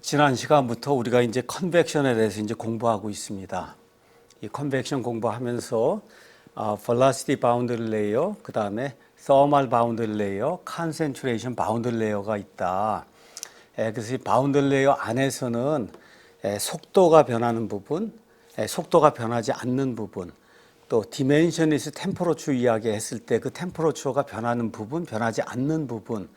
지난 시간부터 우리가 이제 컨벡션에 대해서 이제 공부하고 있습니다. 이 컨벡션 공부하면서 velocity boundary layer, 그 다음에 thermal boundary layer, concentration boundary layer가 있다. 그래서 이 boundary layer 안에서는 속도가 변하는 부분, 속도가 변하지 않는 부분, 또 dimension is temperature 이야기했을 때 그 템퍼러처가 변하는 부분, 변하지 않는 부분,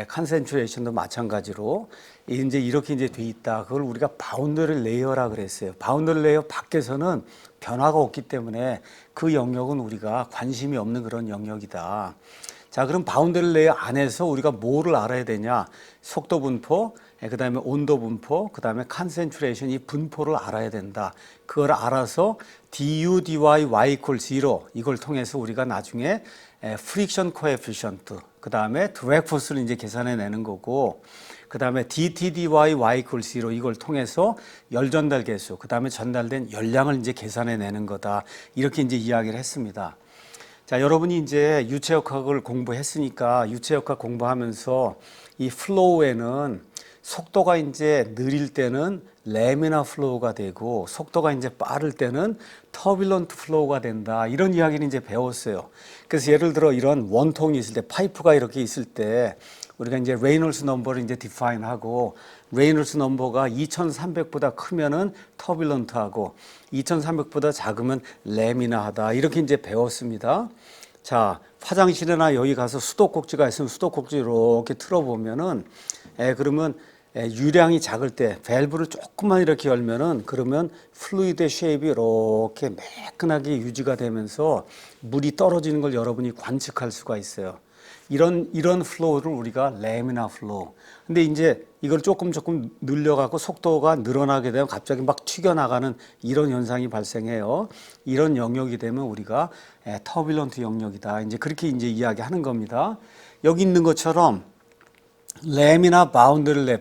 컨센트레이션도 마찬가지로 이제 이렇게 이제 돼 있다. 그걸 우리가 바운더리 레이어라 그랬어요. 바운더리 레이어 밖에서는 변화가 없기 때문에 그 영역은 우리가 관심이 없는 그런 영역이다. 자, 그럼 바운더리 레이어 안에서 우리가 뭐를 알아야 되냐? 속도 분포, 그다음에 온도 분포, 그다음에 컨센트레이션 이 분포를 알아야 된다. 그걸 알아서 du, dy, y equals 0 이걸 통해서 우리가 나중에 프릭션 코에피션트, 그다음에 드래그 포스를 이제 계산해 내는 거고, 그다음에 dt, dy, y equals 0 이걸 통해서 열 전달 개수, 그다음에 전달된 열량을 이제 계산해 내는 거다. 이렇게 이제 이야기를 했습니다. 자, 여러분이 이제 유체역학을 공부했으니까 유체역학 공부하면서 이 플로우에는 속도가 이제 느릴 때는 레미나 플로우가 되고 속도가 이제 빠를 때는 터뷸런트 플로우가 된다. 이런 이야기를 이제 배웠어요. 그래서 예를 들어 이런 원통이 있을 때, 파이프가 이렇게 있을 때 우리가 이제 레이놀스 넘버를 이제 디파인 하고, 레이놀스 넘버가 2300보다 크면은 터뷸런트하고 2300보다 작으면 레미나하다. 이렇게 이제 배웠습니다. 자, 화장실이나 여기 가서 수도꼭지가 있으면 수도꼭지 이렇게 틀어보면은, 그러면 유량이 작을 때 밸브를 조금만 이렇게 열면은 그러면 플루이드의 쉐입이 이렇게 매끈하게 유지가 되면서 물이 떨어지는 걸 여러분이 관측할 수가 있어요. 이런 플로우를 우리가 레미나 플로우. 근데 이제 이걸 조금 늘려갖고 속도가 늘어나게 되면 갑자기 막 튀겨나가는 이런 현상이 발생해요. 이런 영역이 되면 우리가 터뷸런트 영역이다. 이제 그렇게 이제 이야기하는 겁니다. 여기 있는 것처럼 레미나 바운더리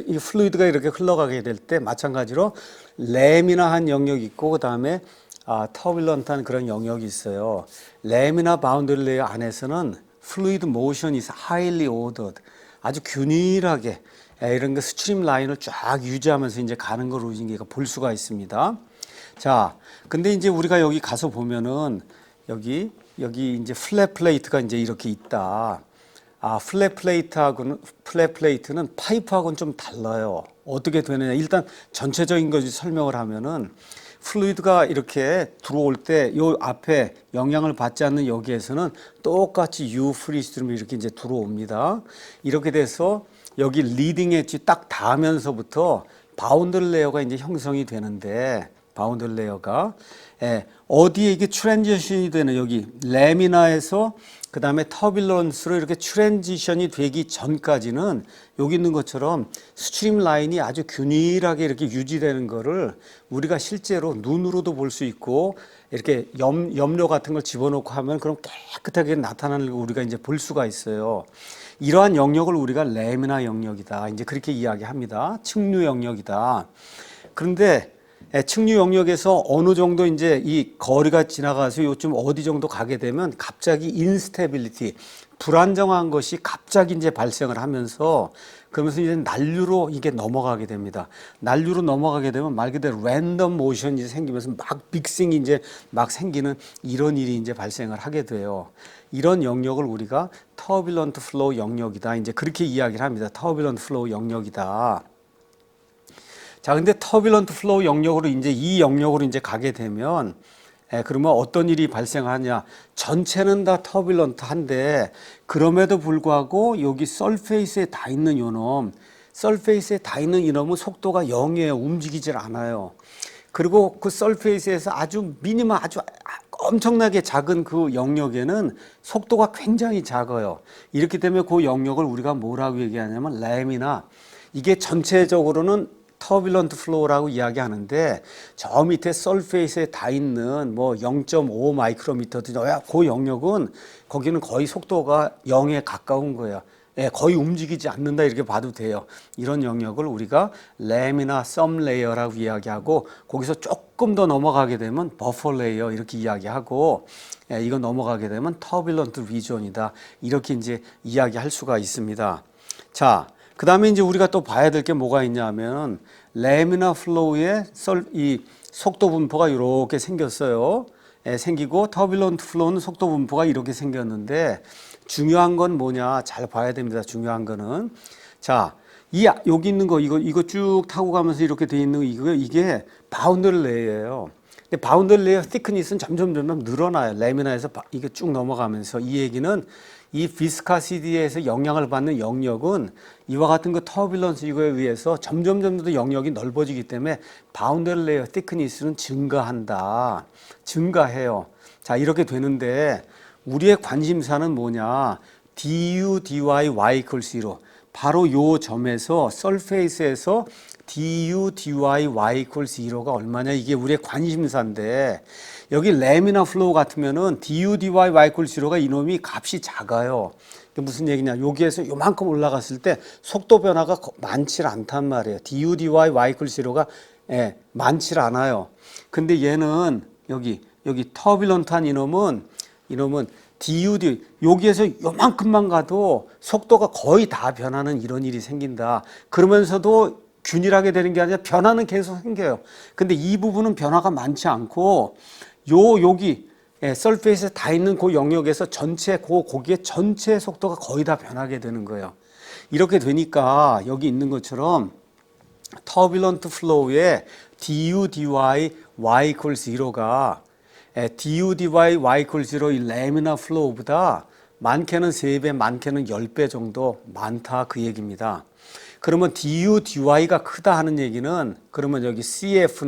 이 플루이드가 이렇게 흘러가게 될 때 마찬가지로 레미나한 영역이 있고, 그 다음에 터뷸런트한 그런 영역이 있어요. 레미나 바운더리 레이어 안에서는 fluid motion is highly ordered. 아주 균일하게 이런 거 스트림 라인을 쫙 유지하면서 이제 가는 걸 우리가 볼 수가 있습니다. 자, 근데 이제 우리가 여기 가서 보면은 여기 이제 플랫 플레이트가 이제 이렇게 있다. 플랫 플레이트는 파이프하고는 좀 달라요. 어떻게 되느냐? 일단 전체적인 것을 설명을 하면은 플루이드가 이렇게 들어올 때 요 앞에 영향을 받지 않는 여기에서는 똑같이 U 프리 스트림이 이렇게 이제 들어옵니다. 이렇게 돼서 여기 리딩 엣지 딱 닿으면서부터 바운더리 레이어가 이제 형성이 되는데, 바운더리 레이어가 어디에 이게 트랜지션이 되는, 여기 레미나에서 그 다음에 터뷸런스로 이렇게 트랜지션이 되기 전까지는 여기 있는 것처럼 스트림 라인이 아주 균일하게 이렇게 유지되는 거를 우리가 실제로 눈으로도 볼 수 있고, 이렇게 염료 같은 걸 집어넣고 하면 그럼 깨끗하게 나타나는 걸 우리가 이제 볼 수가 있어요. 이러한 영역을 우리가 레미나 영역이다. 이제 그렇게 이야기합니다. 측류 영역이다. 그런데 측류 영역에서 어느 정도 이제 이 거리가 지나가서 요즘 어디 정도 가게 되면 갑자기 인스테빌리티, 불안정한 것이 갑자기 이제 발생을 하면서, 그러면서 이제 난류로 이게 넘어가게 됩니다. 난류로 넘어가게 되면 말 그대로 랜덤 모션이 생기면서 막 빅싱이 이제 막 생기는 이런 일이 이제 발생을 하게 돼요. 이런 영역을 우리가 터뷸런트 플로우 영역이다. 이제 그렇게 이야기를 합니다. 터뷸런트 플로우 영역이다. 자, 근데 터뷸런트 플로우 영역으로 이제 이 영역으로 이제 가게 되면 그러면 어떤 일이 발생하냐? 전체는 다 터뷸런트한데 그럼에도 불구하고 여기 설페이스에 다 있는 이놈, 설페이스에 다 있는 이놈은 속도가 0이에요. 움직이질 않아요. 그리고 그 설페이스에서 아주 미니멀, 아주 엄청나게 작은 그 영역에는 속도가 굉장히 작아요. 이렇게 되면 그 영역을 우리가 뭐라고 얘기하냐면 레미나, 이게 전체적으로는 터뷸런트 플로우라고 이야기하는데, 저 밑에 설페이스에 다 있는 뭐 0.5 마이크로미터든지 그 영역은 거기는 거의 속도가 0에 가까운 거예요. 거의 움직이지 않는다 이렇게 봐도 돼요. 이런 영역을 우리가 레미나 썸 레이어라고 이야기하고, 거기서 조금 더 넘어가게 되면 버퍼 레이어 이렇게 이야기하고, 이거 넘어가게 되면 터뷸런트 리존이다 이렇게 이제 이야기할 수가 있습니다. 자, 그 다음에 이제 우리가 또 봐야 될 게 뭐가 있냐면 레미나 플로우의 이 속도 분포가 이렇게 생겼어요. 생기고 터뷸런트 플로우는 속도 분포가 이렇게 생겼는데 중요한 건 뭐냐 잘 봐야 됩니다. 중요한 거는 자, 여기 있는 거 이거 쭉 타고 가면서 이렇게 돼 있는 이게 바운더리 레이어예요. 근데 바운더리 레이어 thickness는 점점 늘어나요. 레미나에서 이게 쭉 넘어가면서 이 얘기는 이 비스카시티에서 영향을 받는 영역은 이와 같은 그 터뷸런스 이거에 의해서 점점 더 영역이 넓어지기 때문에 바운더리 레이어 thickness는 증가해요. 자, 이렇게 되는데 우리의 관심사는 뭐냐? du, dy, y equals 0. 바로 요 점에서 서페이스에서 du, dy, y equals 0가 얼마냐? 이게 우리의 관심사인데 여기 레미나 플로우 같으면은 du, dy, y equals 0가 이놈이 값이 작아요. 이게 무슨 얘기냐? 여기에서 요만큼 올라갔을 때 속도 변화가 많지 않단 말이에요. du, dy, y equals 0가 많지 않아요. 근데 얘는 여기 터뷸런트한 이놈은 DUD 여기에서 요만큼만 가도 속도가 거의 다 변하는 이런 일이 생긴다. 그러면서도 균일하게 되는 게 아니라 변화는 계속 생겨요. 근데 이 부분은 변화가 많지 않고 여기 서페이스에 다 있는 그 영역에서 거기에 전체 속도가 거의 다 변하게 되는 거예요. 이렇게 되니까 여기 있는 것처럼 터뷸런트 플로우에 du, dy, y equals 0가 du, dy, y equals 0 이 레미나 플로우보다 많게는 3배, 많게는 10배 정도 많다 그 얘기입니다. 그러면 du, dy가 크다 하는 얘기는 그러면 여기 CF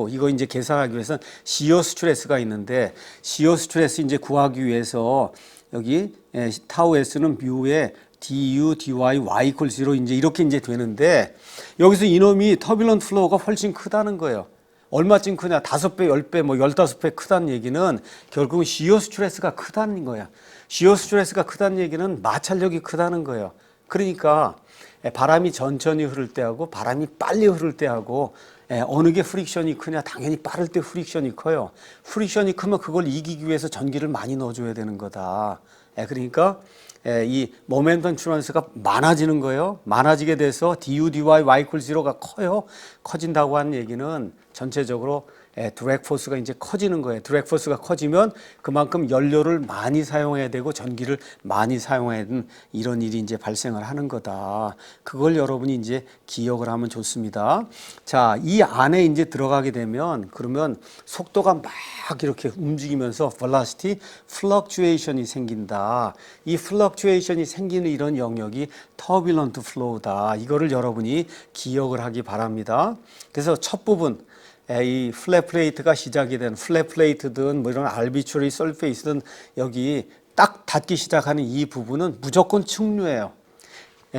이거 이제 계산하기 위해서는 시어 스트레스가 있는데 시어 스트레스 이제 구하기 위해서 여기 타우 S는 뮤에 du, dy, y equals 0 이제 이렇게 이제 되는데 여기서 이놈이 터뷸런트 플로우가 훨씬 크다는 거예요. 얼마쯤 크냐? 5배, 10배, 15배 크다는 얘기는 결국은 시어 스트레스가 크다는 거야. 시어 스트레스가 크다는 얘기는 마찰력이 크다는 거예요. 그러니까 바람이 천천히 흐를 때하고 바람이 빨리 흐를 때하고 어느 게 프릭션이 크냐? 당연히 빠를 때 프릭션이 커요. 프릭션이 크면 그걸 이기기 위해서 전기를 많이 넣어줘야 되는 거다. 그러니까 이 모멘텀 트랜스가 많아지는 거예요. 많아지게 돼서 du, dy, y equals 0가 커요. 커진다고 하는 얘기는 전체적으로 드래그 포스가 이제 커지는 거예요. 드래그 포스가 커지면 그만큼 연료를 많이 사용해야 되고 전기를 많이 사용해야 되는 이런 일이 이제 발생을 하는 거다. 그걸 여러분이 이제 기억을 하면 좋습니다. 자, 이 안에 이제 들어가게 되면 그러면 속도가 막 이렇게 움직이면서 velocity fluctuation이 생긴다. 이 fluctuation이 생기는 이런 영역이 turbulent flow다. 이거를 여러분이 기억을 하기 바랍니다. 그래서 첫 부분 이 플랫 플레이트가 시작이 된 플랫 플레이트든 뭐 이런 알비추리 설페이스든 여기 딱 닿기 시작하는 이 부분은 무조건 측류예요.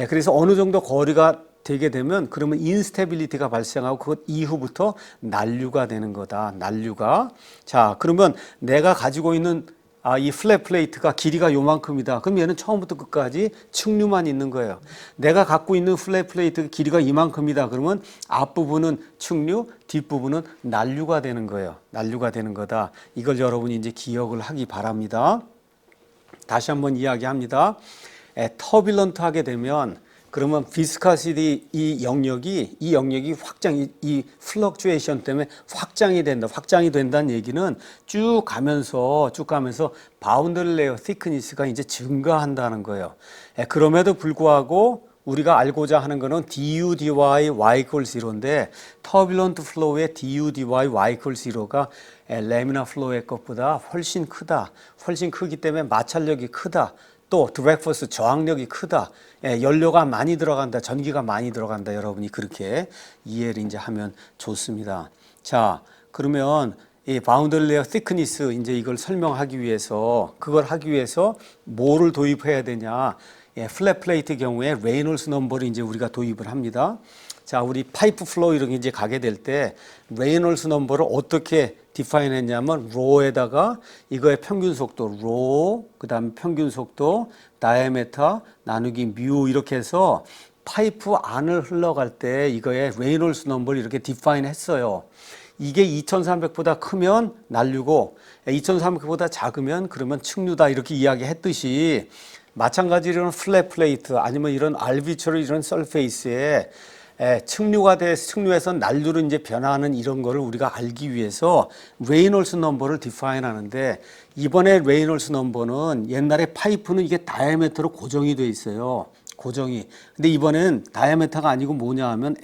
그래서 어느 정도 거리가 되게 되면 그러면 인스테빌리티가 발생하고 그것 이후부터 난류가 되는 거다. 난류가. 자, 그러면 내가 가지고 있는 이 플랫 플레이트가 길이가 요만큼이다. 그럼 얘는 처음부터 끝까지 측류만 있는 거예요. 내가 갖고 있는 플랫 플레이트 길이가 이만큼이다. 그러면 앞부분은 측류, 뒷부분은 난류가 되는 거예요. 난류가 되는 거다. 이걸 여러분이 이제 기억을 하기 바랍니다. 다시 한번 이야기합니다. 터뷸런트 하게 되면 그러면 비스카시티 이 영역이 이 플럭추에이션 때문에 확장이 된다는 얘기는 쭉 가면서 바운더리 레이어 thickness가 이제 증가한다는 거예요. 그럼에도 불구하고 우리가 알고자 하는 거는 du, dy, y equals 0인데 터뷸런트 플로우의 du, dy, y equals 0가 레미나 플로우의 것보다 훨씬 크다. 훨씬 크기 때문에 마찰력이 크다. 또 드래그 포스 저항력이 크다. 연료가 많이 들어간다. 전기가 많이 들어간다. 여러분이 그렇게 이해를 이제 하면 좋습니다. 자, 그러면 이 바운더리 레이어 thickness 이제 이걸 설명하기 위해서 그걸 하기 위해서 뭐를 도입해야 되냐? 플랫 플레이트 경우에 레이놀스 넘버를 이제 우리가 도입을 합니다. 자, 우리 파이프 플로우 이런 게 이제 가게 될 때 레이놀스 넘버를 어떻게 디파인 했냐면 로에다가 이거의 평균 속도 로, 그다음에 평균 속도 다이아메터 나누기 뮤 이렇게 해서 파이프 안을 흘러갈 때 이거의 레이놀스 넘버를 이렇게 디파인 했어요. 이게 2300보다 크면 난류고 2300보다 작으면 그러면 측류다 이렇게 이야기했듯이 마찬가지로 이런 플랫 플레이트 아니면 이런 알비처리 이런 설페이스에 측류에서 난류로 이제 변화하는 이런 거를 우리가 알기 위해서 레이놀스 넘버를 디파인 하는데, 이번에 레이놀스 넘버는 옛날에 파이프는 이게 다이아메터로 고정이 돼 있어요. 고정이. 근데 이번엔 다이아메터가 아니고 뭐냐 하면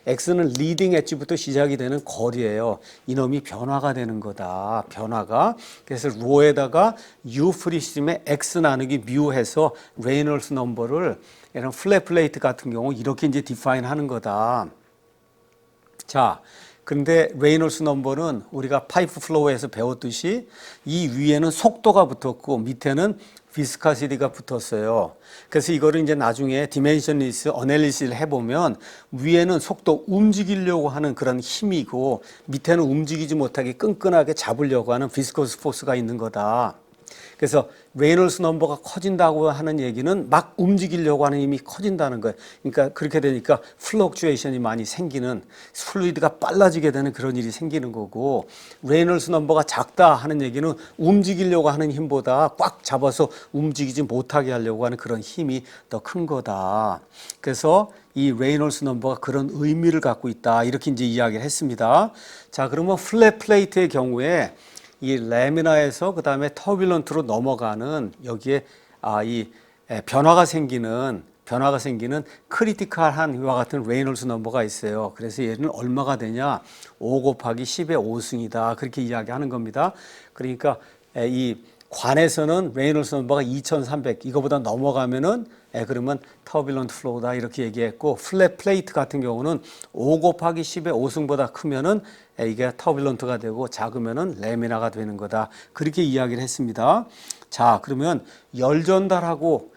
X는 리딩 엣지부터 시작이 되는 거리예요. 이놈이 변화가 되는 거다. 변화가. 그래서 로에다가 U 프리시즘에 X 나누기 뮤 해서 레이놀스 넘버를 이런 플랫 플레이트 같은 경우 이렇게 이제 디파인 하는 거다. 자, 근데 레이놀스 넘버는 우리가 파이프 플로우에서 배웠듯이 이 위에는 속도가 붙었고 밑에는 비스카시티가 붙었어요. 그래서 이거를 이제 나중에 디멘셔널리스 어널리시스를 해보면 위에는 속도 움직이려고 하는 그런 힘이고 밑에는 움직이지 못하게 끈끈하게 잡으려고 하는 비스커스 포스가 있는 거다. 그래서 레이놀스 넘버가 커진다고 하는 얘기는 막 움직이려고 하는 힘이 커진다는 거예요. 그러니까 그렇게 되니까 플럭추에이션이 많이 생기는, 플루이드가 빨라지게 되는 그런 일이 생기는 거고, 레이놀스 넘버가 작다 하는 얘기는 움직이려고 하는 힘보다 꽉 잡아서 움직이지 못하게 하려고 하는 그런 힘이 더 큰 거다. 그래서 이 레이놀스 넘버가 그런 의미를 갖고 있다. 이렇게 이제 이야기를 했습니다. 자, 그러면 플랫 플레이트의 경우에 이 레미나에서 그 다음에 터뷸런트로 넘어가는 여기에 이 변화가 생기는 크리티컬한 이와 같은 레이놀스 넘버가 있어요. 그래서 얘는 얼마가 되냐? 5 곱하기 10의 5승이다. 그렇게 이야기하는 겁니다. 그러니까 이 관에서는 레이놀스 넘버가 2300 이거보다 넘어가면은 그러면 터뷸런트 플로우다 이렇게 얘기했고, 플랫 플레이트 같은 경우는 5 곱하기 10의 5승보다 크면은 이게 터뷸런트가 되고 작으면은 레미나가 되는 거다. 그렇게 이야기를 했습니다. 자, 그러면 열 전달하고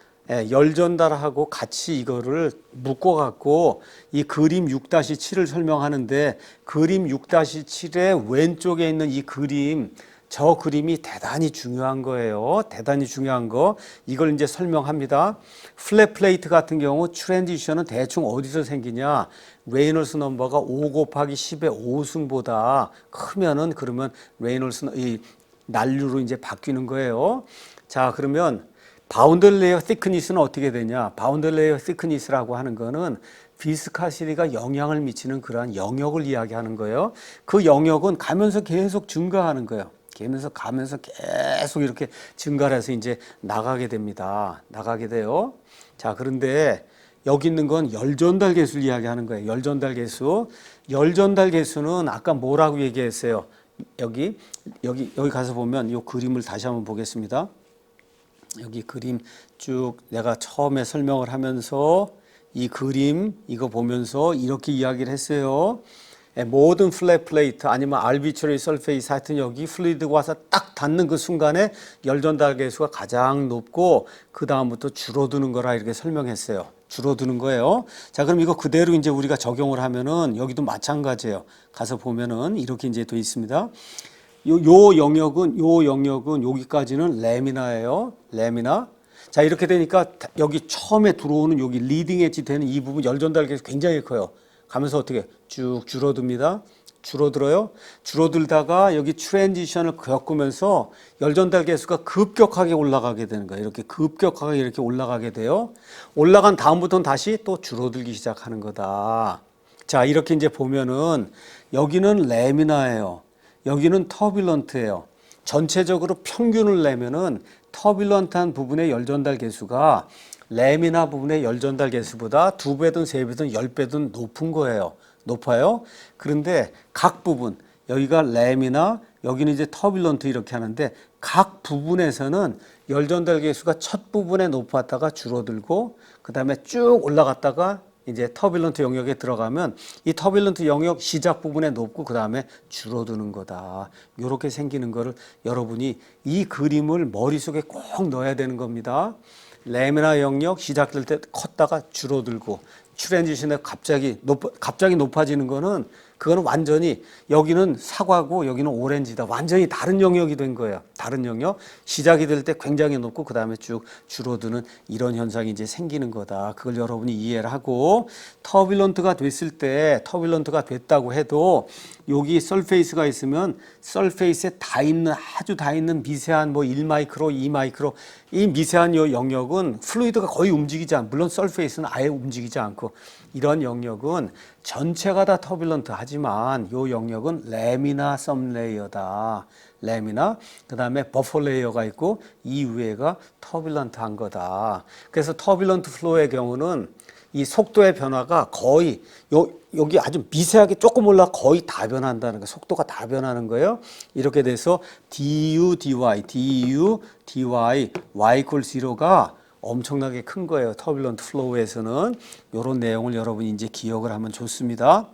같이 이거를 묶어 갖고 이 그림 6-7을 설명하는데, 그림 6-7의 왼쪽에 있는 이 그림, 저 그림이 대단히 중요한 거예요. 대단히 중요한 거. 이걸 이제 설명합니다. 플랫 플레이트 같은 경우 트랜지션은 대충 어디서 생기냐? 레이놀스 넘버가 5 곱하기 10의 5승보다 크면은 그러면 레이놀스 이 난류로 이제 바뀌는 거예요. 자, 그러면 바운더리 레이어 thickness는 어떻게 되냐? 바운더리 레이어 thickness라고 하는 거는 비스카시티가 영향을 미치는 그러한 영역을 이야기하는 거예요. 그 영역은 가면서 계속 증가하는 거예요. 가면서 계속 이렇게 증가를 해서 이제 나가게 됩니다. 나가게 돼요. 자, 그런데 여기 있는 건 열전달 계수를 이야기하는 거예요. 열전달 계수. 열전달 계수는 아까 뭐라고 얘기했어요? 여기 가서 보면 이 그림을 다시 한번 보겠습니다. 여기 그림 쭉 내가 처음에 설명을 하면서 이 그림 이거 보면서 이렇게 이야기를 했어요. 모든 플랫 플레이트 아니면 알비처리 설페이스 하여튼 여기 플루이드가 와서 딱 닿는 그 순간에 열 전달 계수가 가장 높고 그 다음부터 줄어드는 거라 이렇게 설명했어요. 줄어드는 거예요. 자, 그럼 이거 그대로 이제 우리가 적용을 하면은 여기도 마찬가지예요. 가서 보면은 이렇게 이제 돼 있습니다. 요 영역은 여기까지는 레미나예요. 레미나. 자, 이렇게 되니까 여기 처음에 들어오는 여기 리딩 엣지 되는 이 부분 열 전달 계수 굉장히 커요. 가면서 어떻게 쭉 줄어듭니다. 줄어들어요. 줄어들다가 여기 트랜지션을 겪으면서 열 전달 계수가 급격하게 올라가게 되는 거예요. 이렇게 급격하게 이렇게 올라가게 돼요. 올라간 다음부터는 다시 또 줄어들기 시작하는 거다. 자, 이렇게 이제 보면은 여기는 레미나예요. 여기는 터뷸런트예요. 전체적으로 평균을 내면은 터뷸런트한 부분의 열 전달 계수가 레미나 부분의 열 전달 계수보다 2배든 3배든 10배든 높은 거예요. 높아요. 그런데 각 부분, 여기가 레미나, 여기는 이제 터뷸런트 이렇게 하는데 각 부분에서는 열 전달 계수가 첫 부분에 높았다가 줄어들고 그 다음에 쭉 올라갔다가 이제 터뷸런트 영역에 들어가면 이 터뷸런트 영역 시작 부분에 높고 그 다음에 줄어드는 거다. 이렇게 생기는 거를 여러분이 이 그림을 머릿속에 꼭 넣어야 되는 겁니다. 레미나 영역 시작될 때 컸다가 줄어들고 트랜지션에 갑자기 높아지는 거는 그거는 완전히 여기는 사과고 여기는 오렌지다. 완전히 다른 영역이 된 거예요. 다른 영역. 시작이 될 때 굉장히 높고 그 다음에 쭉 줄어드는 이런 현상이 이제 생기는 거다. 그걸 여러분이 이해를 하고 터뷸런트가 됐을 때 터뷸런트가 됐다고 해도 여기 설페이스가 있으면 설페이스에 아주 다 있는 미세한 뭐 1마이크로, 2마이크로 이 미세한 요 영역은 플루이드가 거의 움직이지 않고, 물론 서페이스는 아예 움직이지 않고, 이런 영역은 전체가 다 터뷸런트 하지만 요 영역은 레미나 썸레이어다. 레미나, 그 다음에 버퍼 레이어가 있고 이 위에가 터뷸런트한 거다. 그래서 터뷸런트 플로우의 경우는 이 속도의 변화가 거의 여기 아주 미세하게 조금 올라 거의 다 변한다는 거예요. 속도가 다 변하는 거예요. 이렇게 돼서 du, dy, du, dy, y equals 0가 엄청나게 큰 거예요. 터뷸런트 플로우에서는. 이런 내용을 여러분이 이제 기억을 하면 좋습니다.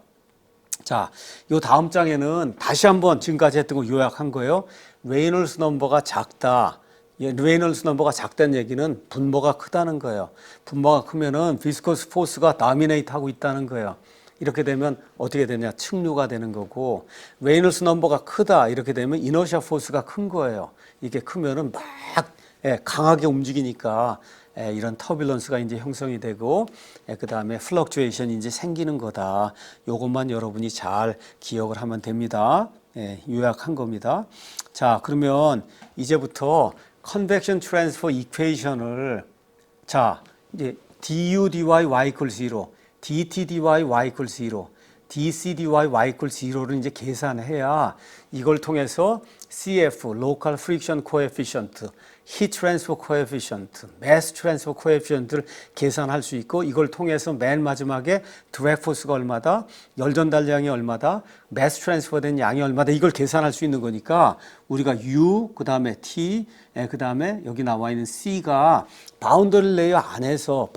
자, 요 다음 장에는 다시 한번 지금까지 했던 거 요약한 거예요. 레이놀스 넘버가 작다. 레이놀스 넘버가 작다는 얘기는 분모가 크다는 거예요. 분모가 크면은 비스커스 포스가 다미네이트 하고 있다는 거예요. 이렇게 되면 어떻게 되냐? 측류가 되는 거고, 레이놀스 넘버가 크다. 이렇게 되면 이너시아 포스가 큰 거예요. 이게 크면은 막 강하게 움직이니까 이런 터뷸런스가 이제 형성이 되고, 그 다음에 플럭추에이션이 이제 생기는 거다. 요것만 여러분이 잘 기억을 하면 됩니다. 요약한 겁니다. 자, 그러면 이제부터 컨벡션 트랜스퍼 이퀘이션을, 자, 이제 du dy y equals 0, dt dy y equals 0, dc dy y equals 0를 이제 계산해야 이걸 통해서 CF, local friction coefficient, heat transfer coefficient, mass transfer coefficient를 계산할 수 있고, 이걸 통해서 맨 마지막에 drag force가 얼마다, 열 전달량이 얼마다, mass transfer 된 양이 얼마다, 이걸 계산할 수 있는 거니까 우리가 U, 그 다음에 T, 그 다음에 여기 나와 있는 C가 바운더리 레이어 안에서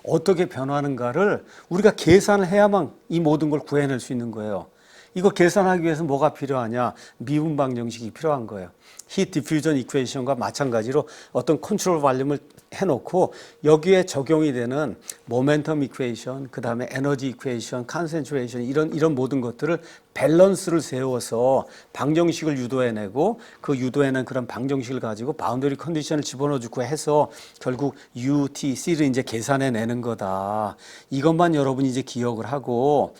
어떻게 변하는가를 우리가 계산을 해야만 이 모든 걸 구해낼 수 있는 거예요. 이거 계산하기 위해서 뭐가 필요하냐? 미분 방정식이 필요한 거예요. 히트 디퓨전 이퀘이션과 마찬가지로 어떤 컨트롤 발륨을 해놓고 여기에 적용이 되는 모멘텀 이퀘이션, 그 다음에 에너지 이퀘이션, 컨센트레이션, 이런 모든 것들을 밸런스를 세워서 방정식을 유도해내고, 그 유도해낸 그런 방정식을 가지고 바운더리 컨디션을 집어넣어주고 해서 결국 U, T, C를 이제 계산해내는 거다. 이것만 여러분이 이제 기억을 하고,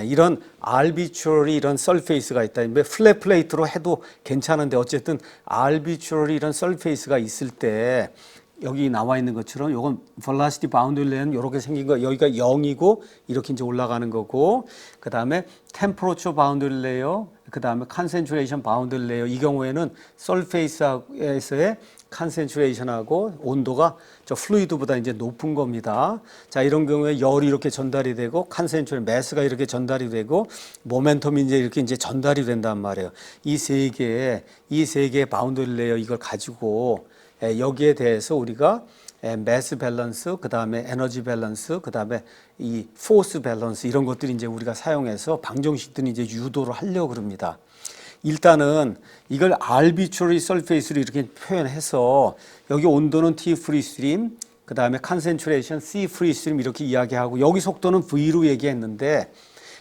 이런 arbitrary 이런 surface가 있다. 플랫 플레이트로 해도 괜찮은데 어쨌든 arbitrary 이런 surface가 있을 때 여기 나와 있는 것처럼 요건 velocity boundary layer는 이렇게 생긴 거, 여기가 0이고 이렇게 이제 올라가는 거고, 그 다음에 temperature boundary layer, 그 다음에 concentration boundary layer, 이 경우에는 surface에서의 컨센트레이션하고 온도가 저 플루이드보다 이제 높은 겁니다. 자, 이런 경우에 열이 이렇게 전달이 되고, 컨센트레이션 매스가 이렇게 전달이 되고, 모멘텀이 이제 이렇게 이제 전달이 된단 말이에요. 이 세 개의 바운더리 레이어 이걸 가지고 여기에 대해서 우리가 매스 밸런스, 그 다음에 에너지 밸런스, 그 다음에 이 포스 밸런스, 이런 것들이 이제 우리가 사용해서 방정식들이 이제 유도를 하려고 그럽니다. 일단은 이걸 arbitrary surface로 이렇게 표현해서 여기 온도는 T free stream, 그 다음에 concentration C free stream 이렇게 이야기하고, 여기 속도는 V로 얘기했는데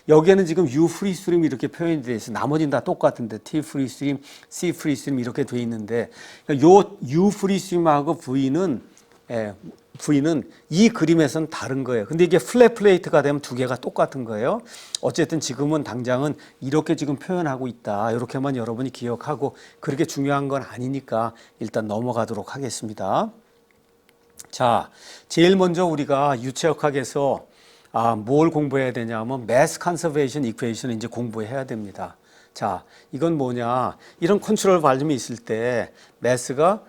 여기에는 지금 U free stream 이렇게 표현이 되어 있어요. 나머지는 다 똑같은데 T free stream, C free stream 이렇게 되어 있는데, 요 U free stream하고 V는 이 그림에서는 다른 거예요. 근데 이게 플랫 플레이트가 되면 두 개가 똑같은 거예요. 어쨌든 지금은 당장은 이렇게 지금 표현하고 있다. 이렇게만 여러분이 기억하고, 그렇게 중요한 건 아니니까 일단 넘어가도록 하겠습니다. 자, 제일 먼저 우리가 유체역학에서 뭘 공부해야 되냐면 mass conservation equation 이제 공부해야 됩니다. 자, 이건 뭐냐? 이런 컨트롤 발륨이 있을 때 매스가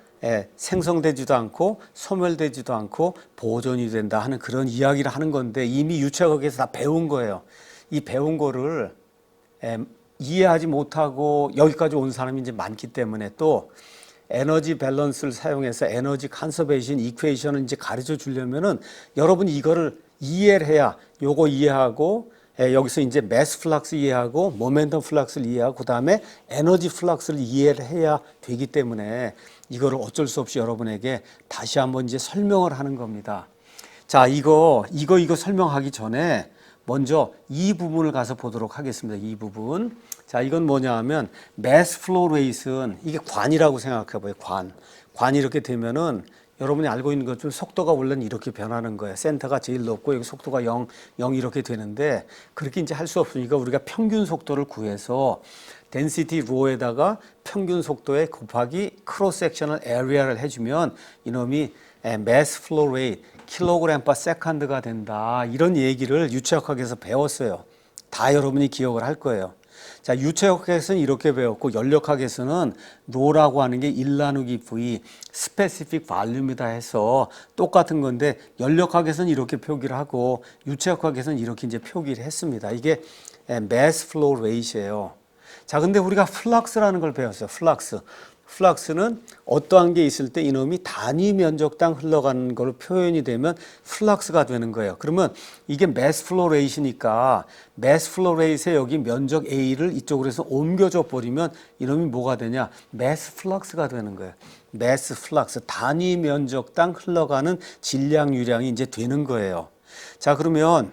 생성되지도 않고 소멸되지도 않고 보존이 된다 하는 그런 이야기를 하는 건데, 이미 유체학에서 다 배운 거예요. 이 배운 거를 이해하지 못하고 여기까지 온 사람이 이제 많기 때문에, 또 에너지 밸런스를 사용해서 에너지 컨서베이션 이퀘이션을 이제 가르쳐 주려면은 여러분이 이거를 이해를 해야, 요거 이해하고 여기서 이제 매스 플락스 이해하고 모멘텀 플락스를 이해하고 그 다음에 에너지 플락스를 이해를 해야 되기 때문에 이거를 어쩔 수 없이 여러분에게 다시 한번 이제 설명을 하는 겁니다. 자, 이거 설명하기 전에 먼저 이 부분을 가서 보도록 하겠습니다. 이 부분. 자, 이건 뭐냐 하면 mass flow rate는 이게 관이라고 생각해 봐요. 관이 이렇게 되면은 여러분이 알고 있는 것처럼 속도가 원래는 이렇게 변하는 거예요. 센터가 제일 높고 여기 속도가 0 이렇게 되는데 그렇게 이제 할 수 없으니까 우리가 평균 속도를 구해서 density rho에다가 평균 속도에 곱하기 cross sectional area를 해주면 이놈이 mass flow rate 킬로그램 per second가 된다. 이런 얘기를 유체역학에서 배웠어요. 다 여러분이 기억을 할 거예요. 자, 유체역학에서는 이렇게 배웠고 연력학에서는 rho라고 하는 게 1 나누기 v specific volume이다 해서 똑같은 건데 연력학에서는 이렇게 표기를 하고 유체역학에서는 이렇게 이제 표기를 했습니다. 이게 mass flow rate예요. 자, 근데 우리가 플럭스라는 걸 배웠어요. 플럭스. 플럭스는 어떠한 게 있을 때 이놈이 단위 면적당 흘러가는 걸로 표현이 되면 플럭스가 되는 거예요. 그러면 이게 매스 플로 레이트니까 매스 플로 레이트에 여기 면적 A를 이쪽으로 해서 옮겨줘 버리면 이놈이 뭐가 되냐? 매스 플럭스가 되는 거예요. 매스 플럭스, 단위 면적당 흘러가는 질량 유량이 이제 되는 거예요. 자, 그러면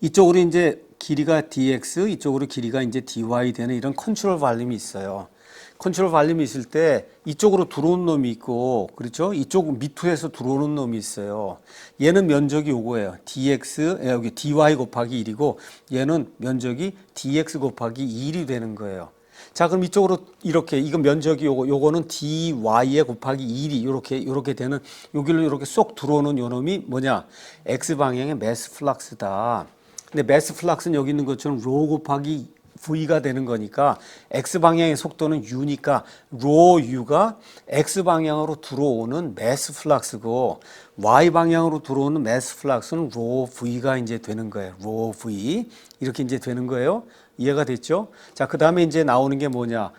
이쪽으로 이제 길이가 dx, 이쪽으로 길이가 이제 dy 되는 이런 컨트롤 발륨이 있어요. 컨트롤 발륨이 있을 때 이쪽으로 들어오는 놈이 있고, 그렇죠? 이쪽 밑으로해서 들어오는 놈이 있어요. 얘는 면적이 요거예요. dx, 여기 dy 곱하기 1이고, 얘는 면적이 dx 곱하기 1이 되는 거예요. 자, 그럼 이쪽으로 이렇게, 이거 면적이 요거는 dy에 곱하기 1이 요렇게 되는, 여기로 이렇게 쏙 들어오는 요 놈이 뭐냐? x방향의 매스 플럭스다. 근데 매스 플럭스는 여기 있는 것처럼 로 곱하기 V가 되는 거니까 X방향의 속도는 U니까 로 U가 X방향으로 들어오는 매스 플럭스고 Y방향으로 들어오는 매스 플럭스는 로 V가 이제 되는 거예요. 로 V. 이렇게 이제 되는 거예요. 이해가 됐죠? 자, 그 다음에 이제 나오는 게 뭐냐?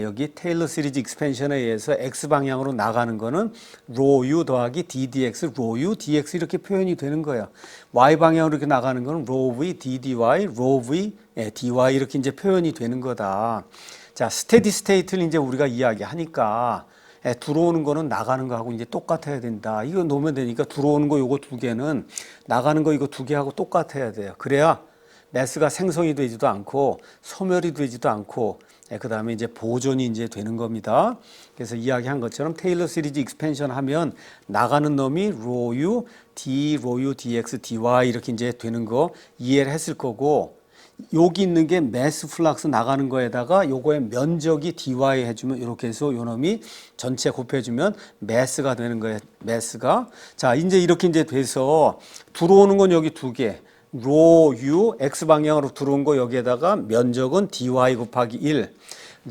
여기 테일러 시리즈 익스펜션에 의해서 X방향으로 나가는 거는 로 U 더하기 DDX, 로 U, DX 이렇게 표현이 되는 거예요. Y방향으로 이렇게 나가는 거는 로 V, DDY, 로 V, DY 이렇게 이제 표현이 되는 거다. 자, 스테디 스테이트를 이제 우리가 이야기하니까 들어오는 거는 나가는 거하고 이제 똑같아야 된다. 이거 놓으면 되니까 들어오는 거 요거 두 개는 나가는 거 이거 두 개하고 똑같아야 돼요. 그래야 매스가 생성이 되지도 않고 소멸이 되지도 않고 그 다음에 이제 보존이 이제 되는 겁니다. 그래서 이야기한 것처럼 테일러 시리즈 익스펜션 하면 나가는 놈이 로 U, D, 로 U, DX, DY 이렇게 이제 되는 거 이해를 했을 거고 여기 있는 게 매스 플럭스 나가는 거에다가 요거의 면적이 dy 해주면 이렇게 해서 요 놈이 전체 곱해주면 매스가 되는 거예요. 매스가. 자, 이제 이렇게 이제 돼서 들어오는 건 여기 두 개. 로 U x 방향으로 들어온 거 여기에다가 면적은 dy 곱하기 1.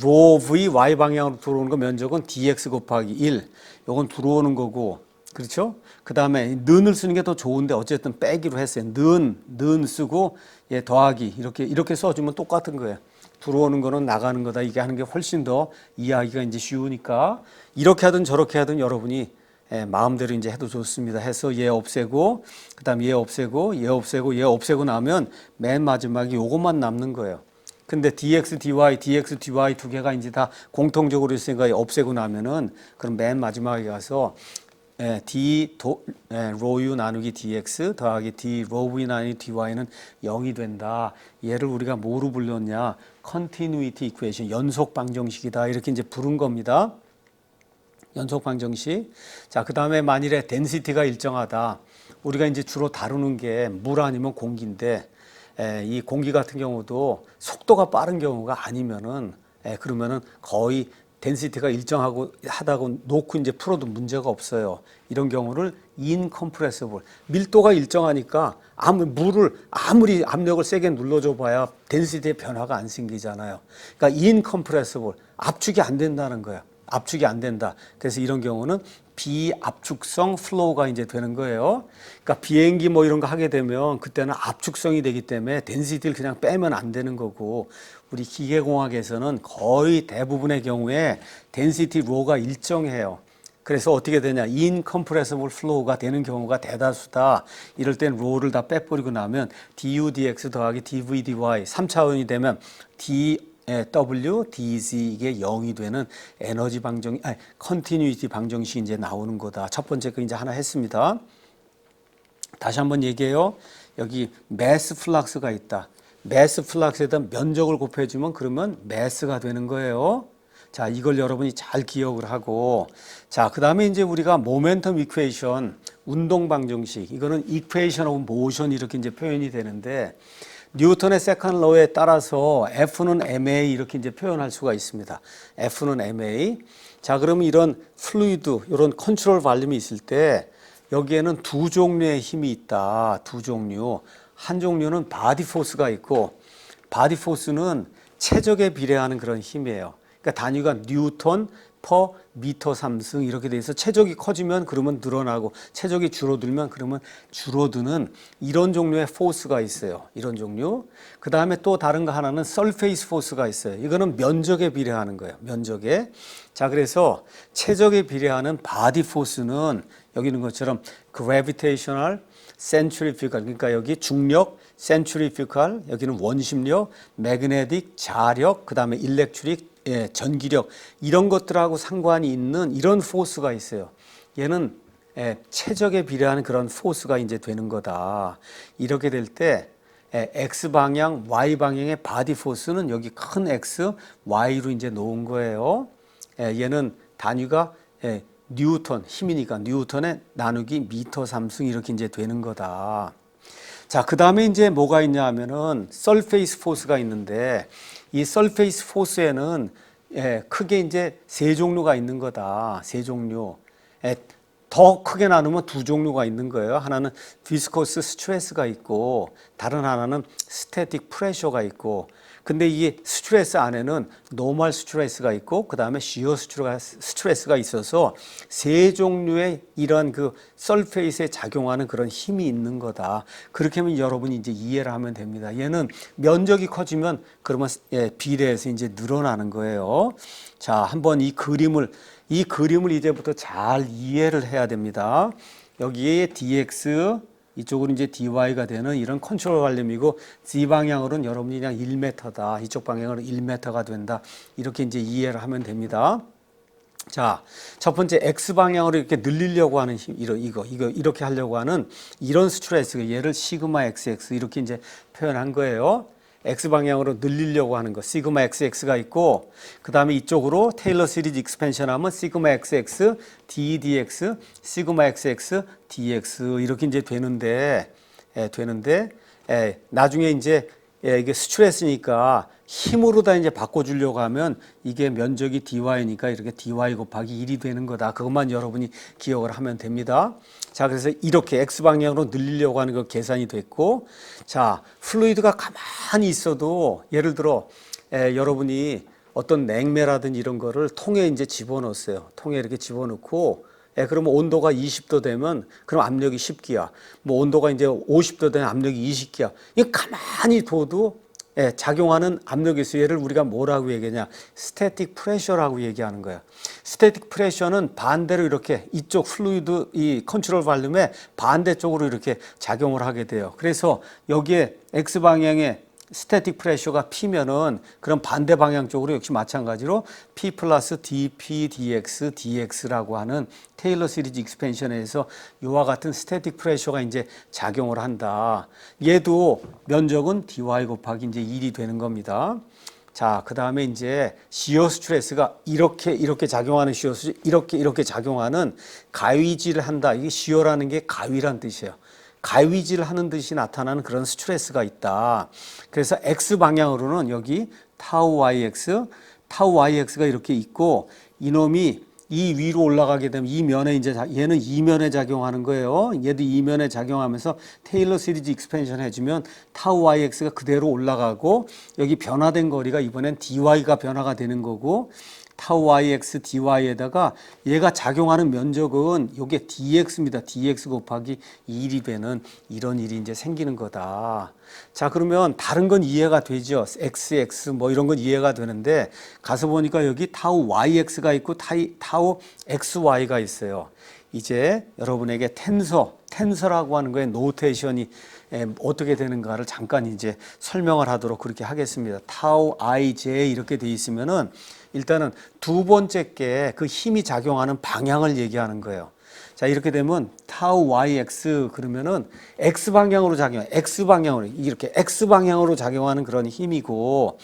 로 v y 방향으로 들어오는 거 면적은 dx 곱하기 1. 요건 들어오는 거고. 그렇죠? 그 다음에 는을 쓰는 게 더 좋은데 어쨌든 빼기로 했어요. 는 쓰고 더하기 이렇게 써주면 똑같은 거예요. 들어오는 거는 나가는 거다. 이게 하는 게 훨씬 더 이해하기가 이제 쉬우니까 이렇게 하든 저렇게 하든 여러분이 마음대로 이제 해도 좋습니다. 해서 얘 없애고 그다음 얘 없애고 얘 없애고 얘 없애고 나면 맨 마지막에 요것만 남는 거예요. 근데 dx, dy, dx, dy 두 개가 이제 다 공통적으로 있으니까 없애고 나면은 그럼 맨 마지막에 가서 d 로 u 나누기 dx 더하기 d 로 v 나누기 dy는 0이 된다. 얘를 우리가 뭐로 불렀냐? continuity equation, 연속 방정식이다. 이렇게 이제 부른 겁니다. 연속 방정식. 자, 그 다음에 만일에 density가 일정하다. 우리가 이제 주로 다루는 게 물 아니면 공기인데 이 공기 같은 경우도 속도가 빠른 경우가 아니면은 그러면은 거의 덴시티가 일정하고 하다고 놓고 이제 풀어도 문제가 없어요. 이런 경우를 incompressible, 밀도가 일정하니까 물을 아무리 압력을 세게 눌러줘 봐야 덴시티의 변화가 안 생기잖아요. 그러니까 incompressible, 압축이 안 된다는 거예요. 압축이 안 된다. 그래서 이런 경우는 비압축성 플로우가 이제 되는 거예요. 그러니까 비행기 뭐 이런 거 하게 되면 그때는 압축성이 되기 때문에 덴시티를 그냥 빼면 안 되는 거고 우리 기계공학에서는 거의 대부분의 경우에 덴시티 로가 일정해요. 그래서 어떻게 되냐? incompressible flow가 되는 경우가 대다수다. 이럴 땐 로를 다 빼버리고 나면 du dx 더하기 dv dy 3차원이 되면 W, DZ 이게 0이 되는 에너지 방정, 컨티뉴이티 방정식이 이제 나오는 거다. 첫 번째 거 이제 하나 했습니다. 다시 한번 얘기해요. 여기 매스 플럭스가 있다. 매스 플럭스에다 면적을 곱해주면 그러면 매스가 되는 거예요. 자, 이걸 여러분이 잘 기억을 하고, 자, 그 다음에 이제 우리가 모멘텀 이퀘이션, 운동 방정식, 이거는 이퀘이션 오브 모션 이렇게 이제 표현이 되는데, 뉴턴의 세컨드 로에 따라서 F는 ma 이렇게 이제 표현할 수가 있습니다. F는 ma. 자, 그러면 이런 플루이드, 이런 컨트롤 발륨이 있을 때 여기에는 두 종류의 힘이 있다. 두 종류. 한 종류는 바디 포스가 있고, 바디 포스는 체적에 비례하는 그런 힘이에요. 그러니까 단위가 뉴턴 퍼 미터 3승 이렇게 돼 있어. 체적이 커지면 그러면 늘어나고, 체적이 줄어들면 그러면 줄어드는 이런 종류의 포스가 있어요. 이런 종류. 그 다음에 또 다른 거 하나는 서페이스 포스가 있어요. 이거는 면적에 비례하는 거예요. 면적에. 자, 그래서 체적에 비례하는 바디 포스는 여기 있는 것처럼 gravitational, centrifugal, 그러니까 여기 중력, centrifugal, 여기는 원심력, magnetic, 자력, 그 다음에 electric, 전기력, 이런 것들하고 상관이 있는 이런 포스가 있어요. 얘는 체적에 비례하는 그런 포스가 이제 되는 거다. 이렇게 될 때 X방향, Y방향의 바디 포스는 여기 큰 X, Y로 이제 놓은 거예요. 얘는 단위가 뉴턴, 힘이니까 뉴턴에 나누기 미터 3승 이렇게 이제 되는 거다. 자, 그 다음에 이제 뭐가 있냐 하면은 서페이스 포스가 있는데, 이 서페이스 포스에는 크게 이제 세 종류가 있는 거다. 세 종류. 더 크게 나누면 두 종류가 있는 거예요. 하나는 비스코스 스트레스가 있고, 다른 하나는 스태틱 프레셔가 있고, 근데 이 스트레스 안에는 노멀 스트레스가 있고, 그 다음에 시어 스트레스가 있어서 세 종류의 이런 그 서페이스에 작용하는 그런 힘이 있는 거다. 그렇게 하면 여러분이 이제 이해를 하면 됩니다. 얘는 면적이 커지면 그러면 비례해서 이제 늘어나는 거예요. 자, 한번 이 그림을 이제부터 잘 이해를 해야 됩니다. 여기에 dx, 이쪽으로 이제 dy가 되는 이런 컨트롤 발륨이고, z 방향으로는 여러분이 그냥 1m다. 이쪽 방향으로 1m가 된다. 이렇게 이제 이해를 하면 됩니다. 자, 첫 번째 x 방향으로 이렇게 늘리려고 하는 힘, 이거 이렇게 하려고 하는 이런 스트레스, 얘를 시그마 xx 이렇게 이제 표현한 거예요. x 방향으로 늘리려고 하는 거 시그마 xx가 있고, 그 다음에 이쪽으로 테일러 시리즈 익스펜션 하면 시그마 xx ddx 시그마 xx dx 이렇게 이제 되는데 나중에 이제 이게 스트레스니까 힘으로 다 이제 바꿔주려고 하면 이게 면적이 dy니까 이렇게 dy 곱하기 1이 되는 거다. 그것만 여러분이 기억을 하면 됩니다. 자, 그래서 이렇게 x방향으로 늘리려고 하는 거 계산이 됐고, 자, 플루이드가 가만히 있어도 예를 들어 여러분이 어떤 냉매라든지 이런 거를 통에 이제 집어넣었어요. 통에 이렇게 집어넣고, 그러면 온도가 20도 되면 그럼 압력이 10기야. 뭐 온도가 이제 50도 되면 압력이 20기야. 이 가만히 둬도 작용하는 압력의 수를 우리가 뭐라고 얘기하냐? 스태틱 프레셔라고 얘기하는 거야. 스태틱 프레셔는 반대로 이렇게 이쪽 플루이드 이 컨트롤 발륨의 반대쪽으로 이렇게 작용을 하게 돼요. 그래서 여기에 X 방향에 스태틱 프레셔가 P면은 그럼 반대 방향 쪽으로 역시 마찬가지로 P 플러스 dP dx dx라고 하는 테일러 시리즈 익스펜션에서 이와 같은 스태틱 프레셔가 이제 작용을 한다. 얘도 면적은 dy 곱하기 이제 1이 되는 겁니다. 자, 그 다음에 이제 시어 스트레스가 이렇게 작용하는 시어 스트레스, 이렇게 작용하는 가위질을 한다. 이게 시어라는 게 가위란 뜻이에요. 가위질 하는 듯이 나타나는 그런 스트레스가 있다. 그래서 x 방향으로는 여기 타우 yx가 이렇게 있고, 이놈이 이 위로 올라가게 되면 이 면에 이제 얘는 이면에 작용하는 거예요. 얘도 이면에 작용하면서 테일러 시리즈 익스펜션 해주면 타우 yx가 그대로 올라가고, 여기 변화된 거리가 이번엔 dy가 변화가 되는 거고, 타우 yx dy에다가 얘가 작용하는 면적은 이게 dx입니다. dx 곱하기 1이 되는 이런 일이 이제 생기는 거다. 자, 그러면 다른 건 이해가 되죠. xx 뭐 이런 건 이해가 되는데, 가서 보니까 여기 타우 yx가 있고 타우 xy가 있어요. 이제 여러분에게 텐서라고 하는 거에 노테이션이 어떻게 되는가를 잠깐 이제 설명을 하도록 그렇게 하겠습니다. 타우 ij 이렇게 돼 있으면은 일단은 두 번째 게 그 힘이 작용하는 방향을 얘기하는 거예요. 자, 이렇게 되면 타우 yx 그러면은 x 방향으로 작용하는 그런 힘이고,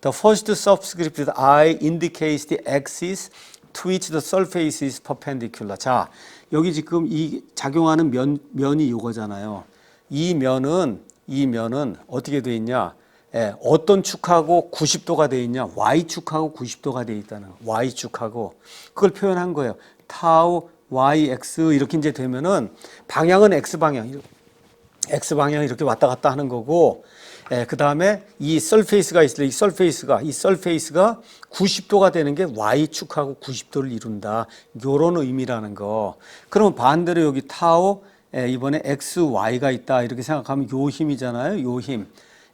The first subscript I indicates the axis to which the surface is perpendicular. 자, 여기 지금 이 작용하는 면이 이거잖아요. 이 면은 어떻게 돼 있냐? 예, 어떤 축하고 90도가 돼 있냐? Y축하고 90도가 돼 있다는 거. Y축하고. 그걸 표현한 거예요. 타우 YX 이렇게 이제 되면은 방향은 X방향. X방향 이렇게 왔다 갔다 하는 거고, 예, 그 다음에 이 서페이스가 있어요. 이 서페이스가 90도가 되는 게 Y축하고 90도를 이룬다. 요런 의미라는 거. 그러면 반대로 여기 타우, 예, 이번에 XY가 있다. 이렇게 생각하면 요 힘이잖아요. 요 힘.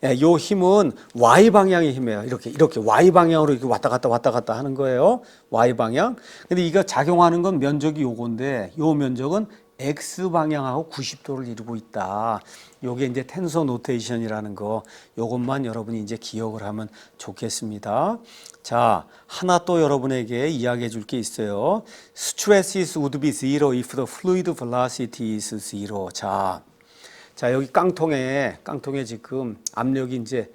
예, 요 힘은 Y 방향의 힘이에요. 이렇게 Y 방향으로 이렇게 왔다 갔다 하는 거예요. Y 방향. 근데 이거 작용하는 건 면적이 요건데, 요 면적은 X 방향하고 90도를 이루고 있다. 요게 이제 텐서 노테이션이라는 거. 요것만 여러분이 이제 기억을 하면 좋겠습니다. 자, 하나 또 여러분에게 이야기해 줄 게 있어요. Stresses would be zero if the fluid velocity is zero. 자, 여기 깡통에 지금 압력이 이제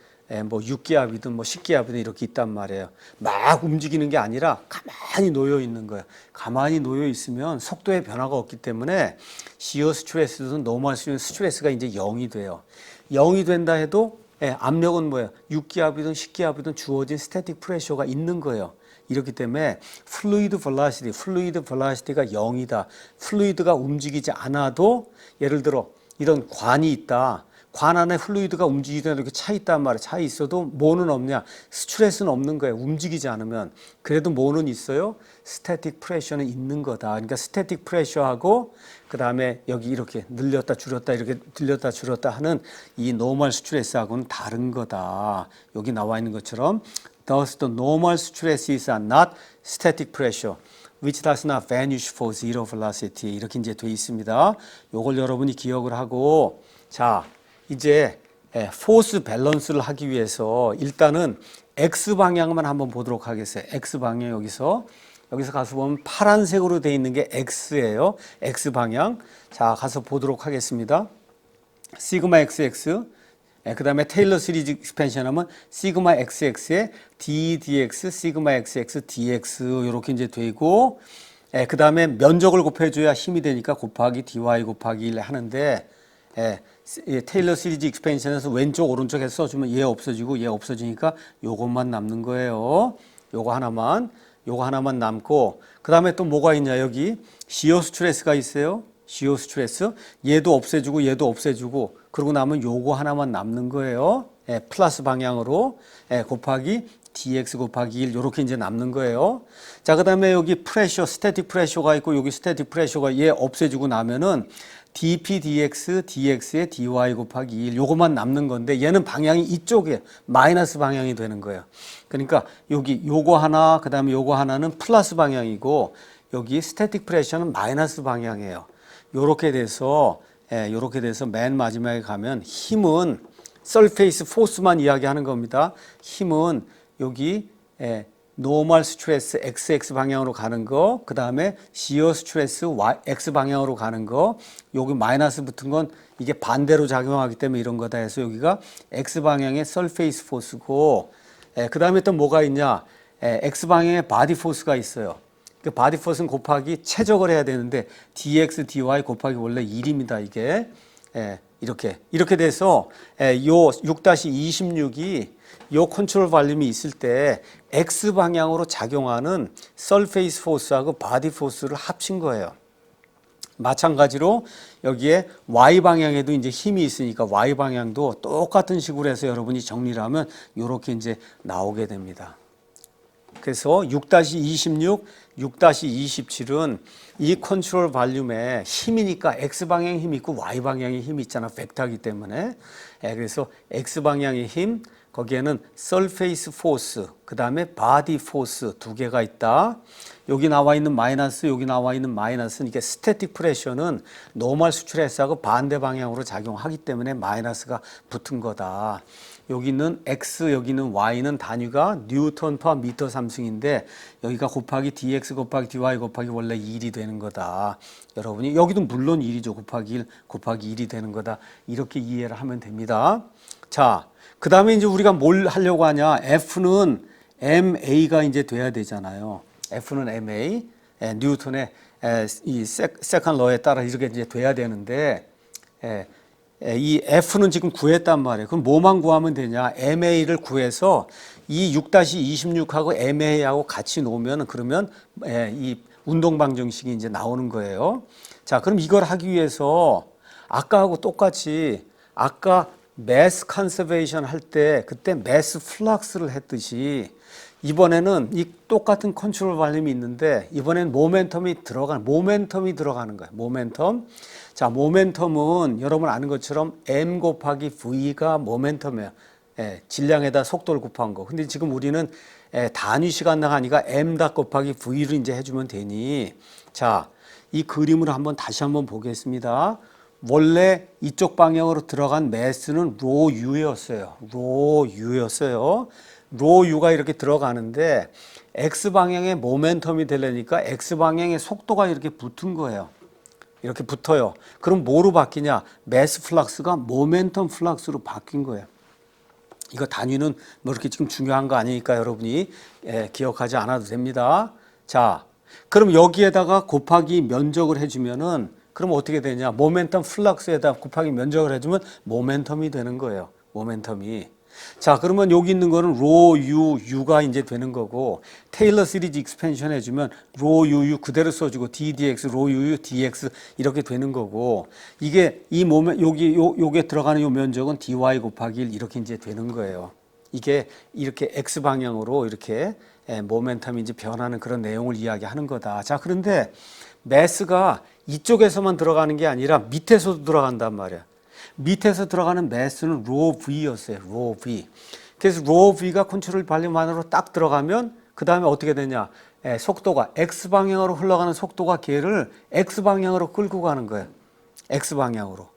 뭐 6기압이든 뭐 10기압이든 이렇게 있단 말이에요. 막 움직이는 게 아니라 가만히 놓여 있는 거예요. 가만히 놓여 있으면 속도의 변화가 없기 때문에 시어 스트레스든 노멀 스트레스가 이제 0이 돼요. 0이 된다 해도 압력은 뭐예요? 6기압이든 10기압이든 주어진 스태틱 프레셔가 있는 거예요. 이렇기 때문에 플루이드 벨라시티가 0이다. 플루이드가 움직이지 않아도 예를 들어 이런 관이 있다. 관 안에 플루이드가 움직이다 이렇게 차 있단 말이에요. 차 있어도 뭐는 없냐? 스트레스는 없는 거예요. 움직이지 않으면. 그래도 뭐는 있어요? 스태틱 프레셔는 있는 거다. 그러니까 스태틱 프레셔하고 그 다음에 여기 이렇게 늘렸다 줄였다 이렇게 늘렸다 줄였다 하는 이 노멀 스트레스하고는 다른 거다. 여기 나와 있는 것처럼 Thus the normal stresses are not static pressure. which does not vanish for zero velocity. 이렇게 이제 돼 있습니다. 요걸 여러분이 기억을 하고, 자, 이제 포스 밸런스를 하기 위해서 일단은 X 방향만 한번 보도록 하겠어요. X 방향 여기서 가서 보면 파란색으로 돼 있는 게 X예요. X 방향. 자, 가서 보도록 하겠습니다. 시그마 XX. 그 다음에 테일러 시리즈 익스펜션 하면 시그마 XX에 DDX, 시그마 XX, DX 이렇게 이제 되고, 그 다음에 면적을 곱해줘야 힘이 되니까 곱하기 DY 곱하기 1 하는데, 테일러 시리즈 익스펜션에서 왼쪽 오른쪽 해서 써주면 얘 없어지고 얘 없어지니까 요것만 남는 거예요. 요거 하나만 남고, 그 다음에 또 뭐가 있냐, 여기 시어 스트레스가 있어요. 시어 스트레스. 얘도 없애주고 그러고 나면 요거 하나만 남는 거예요. 플러스 방향으로 곱하기 dx 곱하기 1 이렇게 이제 남는 거예요. 자, 그 다음에 여기 프레셔, 스태틱 프레셔가 있고 여기 스태틱 프레셔가 얘 없애주고 나면은 dp dx dx에 dy 곱하기 1 요것만 남는 건데 얘는 방향이 이쪽에 마이너스 방향이 되는 거예요. 그러니까 여기 요거 하나 그 다음에 요거 하나는 플러스 방향이고 여기 스태틱 프레셔는 마이너스 방향이에요. 요렇게 돼서 맨 마지막에 가면 힘은 서페이스 포스만 이야기하는 겁니다. 힘은 여기 노멀 스트레스 XX 방향으로 가는 거, 그 다음에 시어 스트레스 X 방향으로 가는 거, 여기 마이너스 붙은 건 이게 반대로 작용하기 때문에 이런 거다 해서 여기가 X 방향의 서페이스 포스고, 그 다음에 또 뭐가 있냐? X 방향의 바디 포스가 있어요. 그 바디 포스는 곱하기 최적을 해야 되는데 dx, dy 곱하기 원래 1입니다. 이게 이렇게 돼서 요 6-26이 요 컨트롤 발륨이 있을 때 x 방향으로 작용하는 서페이스 포스하고 바디 포스를 합친 거예요. 마찬가지로 여기에 y 방향에도 이제 힘이 있으니까 y 방향도 똑같은 식으로 해서 여러분이 정리를 하면 요렇게 이제 나오게 됩니다. 그래서 6-26, 6-27은 이 컨트롤 발륨에 힘이니까 X방향 힘이 있고 Y방향의 힘이 있잖아. 벡터이기 때문에. 그래서 X방향의 힘, 거기에는 surface force, 그 다음에 body force 두 개가 있다. 여기 나와 있는 마이너스, 여기 나와 있는 마이너스는 이게 스태틱 프레셔는 노멀 스트레스하고 반대 방향으로 작용하기 때문에 마이너스가 붙은 거다. 여기는 X, 여기는 Y는 단위가 뉴턴 퍼 미터 삼승인데 여기가 곱하기 dx 곱하기 dy 곱하기 원래 1이 되는 거다. 여러분이 여기도 물론 1이죠. 곱하기 1 곱하기 1이 되는 거다. 이렇게 이해를 하면 됩니다. 자, 그 다음에 이제 우리가 뭘 하려고 하냐. F는 MA가 이제 돼야 되잖아요. F는 MA, 뉴턴의 이 세컨 러에 따라 이렇게 이제 돼야 되는데, 이 F는 지금 구했단 말이에요. 그럼 뭐만 구하면 되냐? MA를 구해서 이 6-26하고 MA하고 같이 놓으면 그러면 이 운동 방정식이 이제 나오는 거예요. 자, 그럼 이걸 하기 위해서 아까하고 똑같이 아까 매스 컨서베이션 할 때 그때 매스 플럭스를 했듯이 이번에는 이 똑같은 컨트롤 발륨이 있는데 이번엔 모멘텀이 들어가는 거예요. 모멘텀. 자, 모멘텀은 여러분 아는 것처럼 m 곱하기 v가 모멘텀이에요. 질량에다 속도를 곱한 거. 근데 지금 우리는 단위 시간당 하니까 m 다 곱하기 v를 이제 해주면 되니. 자, 이 그림을 다시 한번 보겠습니다. 원래 이쪽 방향으로 들어간 매스는 로 U였어요. 로 U가 이렇게 들어가는데 X 방향의 모멘텀이 되려니까 X 방향의 속도가 이렇게 붙은 거예요. 이렇게 붙어요. 그럼 뭐로 바뀌냐? 매스 플럭스가 모멘텀 플럭스로 바뀐 거예요. 이거 단위는 뭐 이렇게 지금 중요한 거 아니니까 여러분이 기억하지 않아도 됩니다. 자, 그럼 여기에다가 곱하기 면적을 해주면은 그럼 어떻게 되냐? 모멘텀 플럭스에다 곱하기 면적을 해주면 모멘텀이 되는 거예요. 모멘텀이. 자, 그러면 여기 있는 거는 로 U가 이제 되는 거고, 테일러 시리즈 익스펜션 해주면 로 U 그대로 써주고 DDX, 로 U, DX 이렇게 되는 거고, 이게 이 요게 들어가는 요 면적은 DY 곱하기 1 이렇게 이제 되는 거예요. 이게 이렇게 X 방향으로 이렇게 모멘텀이 이제 변하는 그런 내용을 이야기하는 거다. 자, 그런데 매스가 이쪽에서만 들어가는 게 아니라 밑에서도 들어간단 말이야. 밑에서 들어가는 매스는 로 V였어요. 로 V. 그래서 로 V가 컨트롤 발륨안으로 딱 들어가면 그 다음에 어떻게 되냐. 속도가 X 방향으로 흘러가는 속도가 걔를 X 방향으로 끌고 가는 거예요. X 방향으로.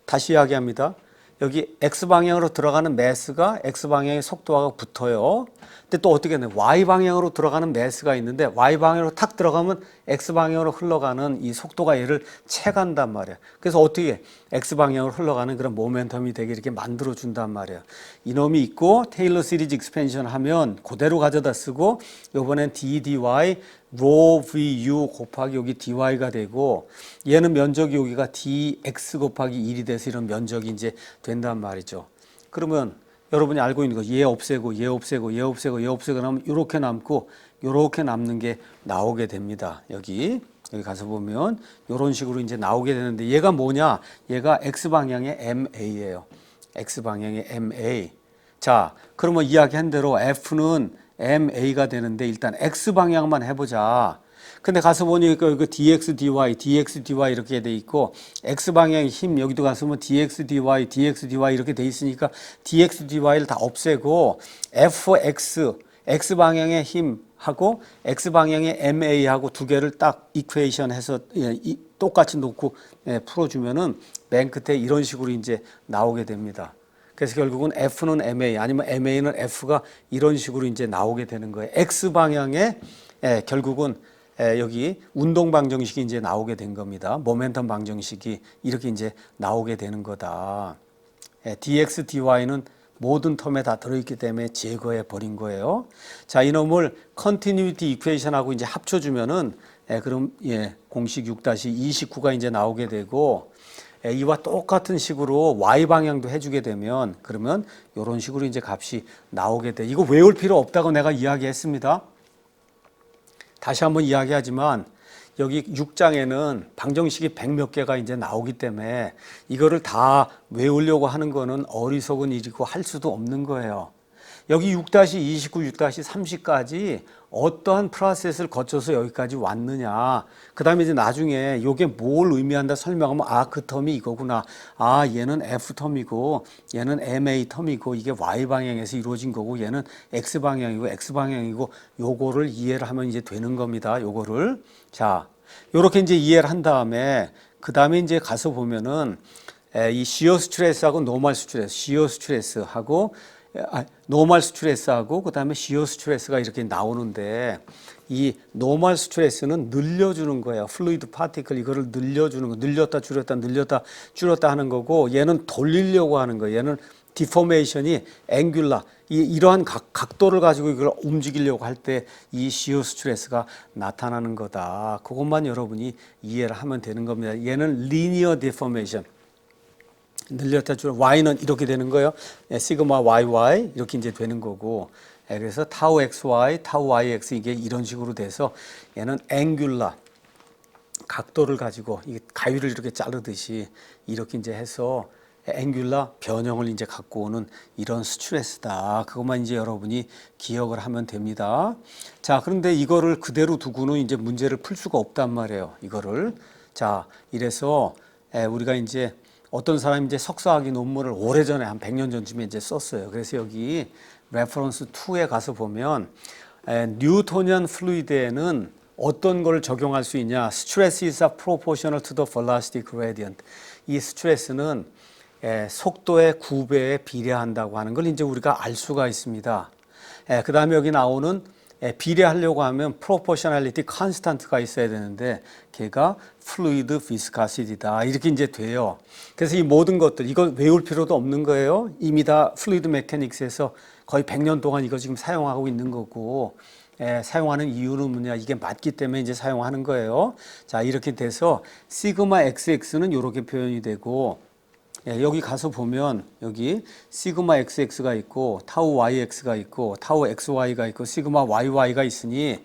다시 이야기합니다. 여기 X 방향으로 들어가는 매스가 X 방향의 속도하고 붙어요. 근데 또 어떻게 되냐. Y 방향으로 들어가는 매스가 있는데 Y 방향으로 탁 들어가면 X 방향으로 흘러가는 이 속도가 얘를 채간단 말이야. 그래서 어떻게 X 방향으로 흘러가는 그런 모멘텀이 되게 이렇게 만들어 준단 말이야. 이놈이 있고 테일러 시리즈 익스펜션 하면 그대로 가져다 쓰고 요번엔 DDY 로 VU 곱하기 여기 DY가 되고 얘는 면적이 여기가 DX 곱하기 1이 돼서 이런 면적이 이제 된단 말이죠. 그러면 여러분이 알고 있는 거 얘 없애고 나면 이렇게 남고 이렇게 남는 게 나오게 됩니다. 여기 가서 보면 이런 식으로 이제 나오게 되는데 얘가 뭐냐? 얘가 X 방향의 MA예요. X 방향의 MA. 자, 그러면 이야기한 대로 F는 MA가 되는데 일단 X 방향만 해보자. 근데 가서 보니까 이거 DX, DY 이렇게 돼 있고 X 방향의 힘 여기도 가서 보면 DX, DY 이렇게 돼 있으니까 DX, DY를 다 없애고 FX, X 방향의 힘하고 X 방향의 MA하고 두 개를 딱 이퀘이션 해서 똑같이 놓고 풀어주면은 맨 끝에 이런 식으로 이제 나오게 됩니다. 그래서 결국은 F는 MA 아니면 MA는 F가 이런 식으로 이제 나오게 되는 거예요. X 방향에 결국은 여기 운동 방정식이 이제 나오게 된 겁니다. 모멘텀 방정식이 이렇게 이제 나오게 되는 거다. dx, dy는 모든 텀에 다 들어있기 때문에 제거해 버린 거예요. 자, 이놈을 컨티뉴이티 이퀘이션하고 이제 합쳐주면은 그럼 공식 6-29가 이제 나오게 되고 이와 똑같은 식으로 y 방향도 해주게 되면 그러면 이런 식으로 이제 값이 나오게 돼. 이거 외울 필요 없다고 내가 이야기했습니다. 다시 한번 이야기하지만 여기 6장에는 방정식이 100몇 개가 이제 나오기 때문에 이거를 다 외우려고 하는 거는 어리석은 일이고 할 수도 없는 거예요. 여기 6-29, 6-30까지 어떠한 프로세스를 거쳐서 여기까지 왔느냐. 그 다음에 이제 나중에 이게 뭘 의미한다 설명하면 그 텀이 이거구나. 얘는 F 텀이고 얘는 MA 텀이고 이게 Y 방향에서 이루어진 거고 얘는 X 방향이고 X 방향이고 요거를 이해를 하면 이제 되는 겁니다. 요거를. 자, 요렇게 이제 이해를 한 다음에 그 다음에 이제 가서 보면은 이 시어 스트레스하고 노멀 스트레스, 시어 스트레스하고 노멀 스트레스하고 그 다음에 시어 스트레스가 이렇게 나오는데 이 노멀 스트레스는 늘려주는 거예요. 플루이드 파티클 이거를 늘려주는 거, 늘렸다 줄였다 하는 거고 얘는 돌리려고 하는 거예요. 얘는 디포메이션이 앵귤라 이러한 각도를 가지고 이걸 움직이려고 할 때 이 시어 스트레스가 나타나는 거다. 그것만 여러분이 이해를 하면 되는 겁니다. 얘는 리니어 디포메이션. 늘렸다 줄 y는 이렇게 되는 거예요. 시그마 yy 이렇게 이제 되는 거고. 그래서 타우 xy, 타우 yx 이게 이런 식으로 돼서 얘는 앵귤라 각도를 가지고 이 가위를 이렇게 자르듯이 이렇게 이제 해서 앵귤라 변형을 이제 갖고 오는 이런 스트레스다. 그것만 이제 여러분이 기억을 하면 됩니다. 자, 그런데 이거를 그대로 두고는 이제 문제를 풀 수가 없단 말이에요. 이거를. 자, 이래서 우리가 이제 어떤 사람이 이제 석사학위 논문을 오래전에 한 100년 전쯤에 이제 썼어요. 그래서 여기 레퍼런스 2에 가서 보면 뉴토니안 플루이드에는 어떤 걸 적용할 수 있냐? Stress is proportional to the velocity gradient. 이 스트레스는 속도의 9배에 비례한다고 하는 걸 이제 우리가 알 수가 있습니다. 그 다음에 여기 나오는 비례하려고 하면 proportionality constant가 있어야 되는데 걔가 fluid viscosity다. 이렇게 이제 돼요. 그래서 이 모든 것들 이거 외울 필요도 없는 거예요. 이미 다 fluid mechanics에서 거의 100년 동안 이거 지금 사용하고 있는 거고 사용하는 이유는 뭐냐? 이게 맞기 때문에 이제 사용하는 거예요. 자, 이렇게 돼서 시그마 xx는 이렇게 표현이 되고 여기 가서 보면 여기 시그마 xx가 있고 타우 yx가 있고 타우 xy가 있고 시그마 yy가 있으니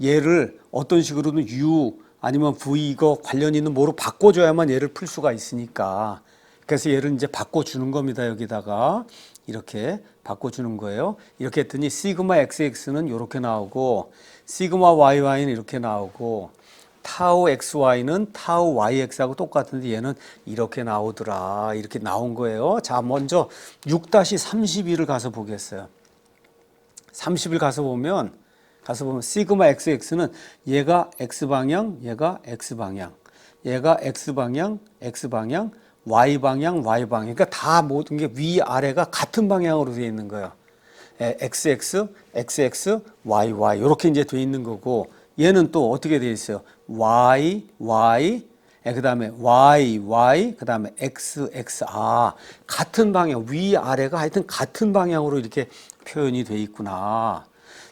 얘를 어떤 식으로든 u 아니면 v 이거 관련 있는 뭐로 바꿔줘야만 얘를 풀 수가 있으니까 그래서 얘를 이제 바꿔주는 겁니다. 여기다가 이렇게 바꿔주는 거예요. 이렇게 했더니 시그마 xx는 이렇게 나오고 시그마 yy는 이렇게 나오고 타우 xy는 타우 yx하고 똑같은데 얘는 이렇게 나오더라. 이렇게 나온 거예요. 자, 먼저 6-32를 가서 보겠어요. 30을 가서 보면 시그마 xx는 얘가 x방향, 얘가 x방향, 얘가 x방향, x방향, y방향, y방향. 그러니까 다 모든 게 위아래가 같은 방향으로 되어 있는 거예요. xx, xx, yy 이렇게 이제 되어 있는 거고 얘는 또 어떻게 되어 있어요? y, y, 그 다음에 y, y, 그 다음에 x, x, 같은 방향, 위아래가 하여튼 같은 방향으로 이렇게 표현이 되어 있구나.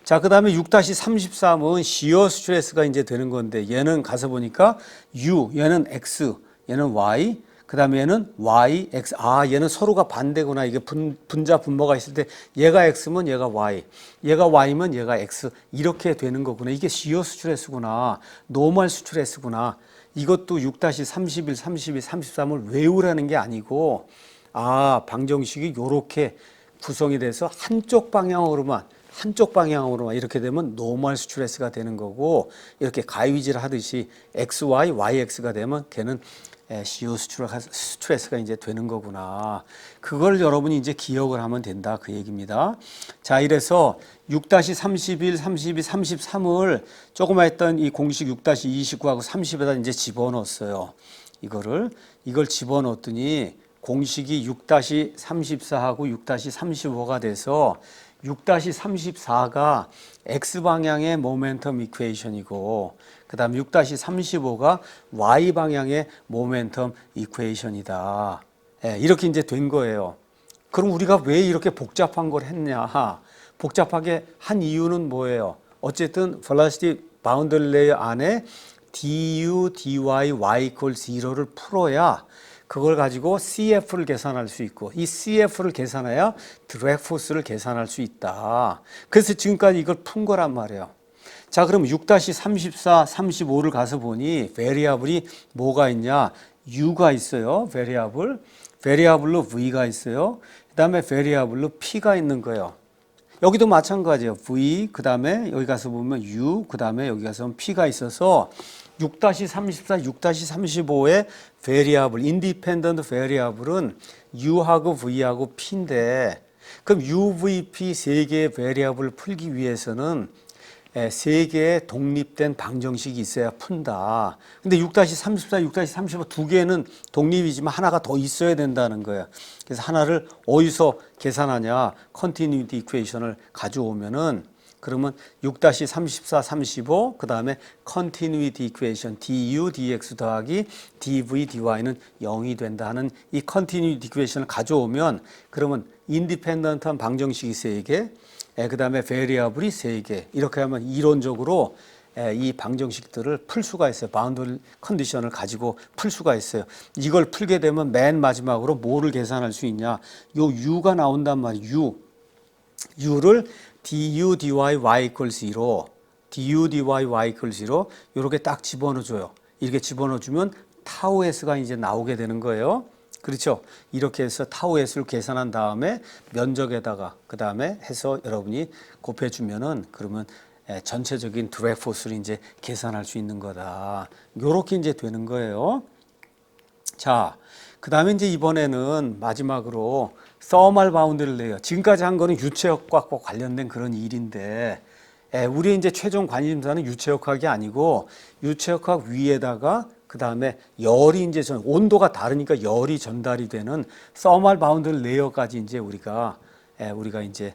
자, 그 다음에 6-33은 시어 스트레스가 이제 되는 건데 얘는 가서 보니까 u, 얘는 x, 얘는 y, 그 다음에 얘는 y, x, 얘는 서로가 반대구나. 이게 분자 분모가 있을 때 얘가 x면 얘가 y, 얘가 y면 얘가 x 이렇게 되는 거구나. 이게 시어 스트레스구나. 노멀 스트레스구나. 이것도 6-31, 32, 33을 외우라는 게 아니고 방정식이 이렇게 구성이 돼서 한쪽 방향으로만 이렇게 되면 노멀 스트레스가 되는 거고 이렇게 가위질 하듯이 XY, YX가 되면 걔는 시어 스트레스가 이제 되는 거구나. 그걸 여러분이 이제 기억을 하면 된다. 그 얘기입니다. 자, 이래서 6-31, 32, 33을 조금 했던 이 공식 6-29하고 30에다 이제 집어넣었어요. 이걸 집어넣었더니 공식이 6-34하고 6-35가 돼서 6-34가 X방향의 모멘텀 이퀘이션이고 그 다음 6-35가 Y방향의 모멘텀 이퀘이션이다. 이렇게 이제 된 거예요. 그럼 우리가 왜 이렇게 복잡한 걸 했냐? 복잡하게 한 이유는 뭐예요? 어쨌든 velocity boundary layer 안에 du, dy, y equals 0를 풀어야 그걸 가지고 CF를 계산할 수 있고 이 CF를 계산해야 드래그 포스를 계산할 수 있다. 그래서 지금까지 이걸 푼 거란 말이에요. 자, 그럼 6-34, 35를 가서 보니 베리어블이 뭐가 있냐? U가 있어요. 베리어블로 V가 있어요. 그 다음에 베리어블로 P가 있는 거예요. 여기도 마찬가지예요. V, 그 다음에 여기 가서 보면 U, 그 다음에 여기 가서 보면 P가 있어서 6-34, 6-35의 variable, independent variable은 U하고 V하고 P인데 그럼 U, V, P 세 개의 variable을 풀기 위해서는 세 개의 독립된 방정식이 있어야 푼다. 근데 6-34, 6-35 두 개는 독립이지만 하나가 더 있어야 된다는 거예요. 그래서 하나를 어디서 계산하냐? continuity equation을 가져오면은 그러면 6-34, 35, 그 다음에 continuity equation du dx 더하기 dv dy는 0이 된다 하는 이 continuity equation을 가져오면 그러면 independent한 방정식이 3개, 그 다음에 variable이 3개, 이렇게 하면 이론적으로 이 방정식들을 풀 수가 있어요. 바운더리 컨디션을 가지고 풀 수가 있어요. 이걸 풀게 되면 맨 마지막으로 뭐를 계산할 수 있냐? 요 u가 나온단 말이에요. u를 du dy y equals 0, du dy y equals 0 이렇게 딱 집어넣어줘요. 이렇게 집어넣어주면 타우 s가 이제 나오게 되는 거예요. 그렇죠? 이렇게 해서 타우 s를 계산한 다음에 면적에다가 그 다음에 해서 여러분이 곱해주면은 그러면 전체적인 드래그 포스를 이제 계산할 수 있는 거다. 요렇게 이제 되는 거예요. 자, 그 다음에 이제 이번에는 마지막으로 서멀 바운드를 내요. 지금까지 한 거는 유체역학과 관련된 그런 일인데, 우리 이제 최종 관심사는 유체역학이 아니고 유체역학 위에다가 그 다음에 열이 이제 온도가 다르니까 열이 전달이 되는 서멀 바운드 레이어까지 이제 우리가 이제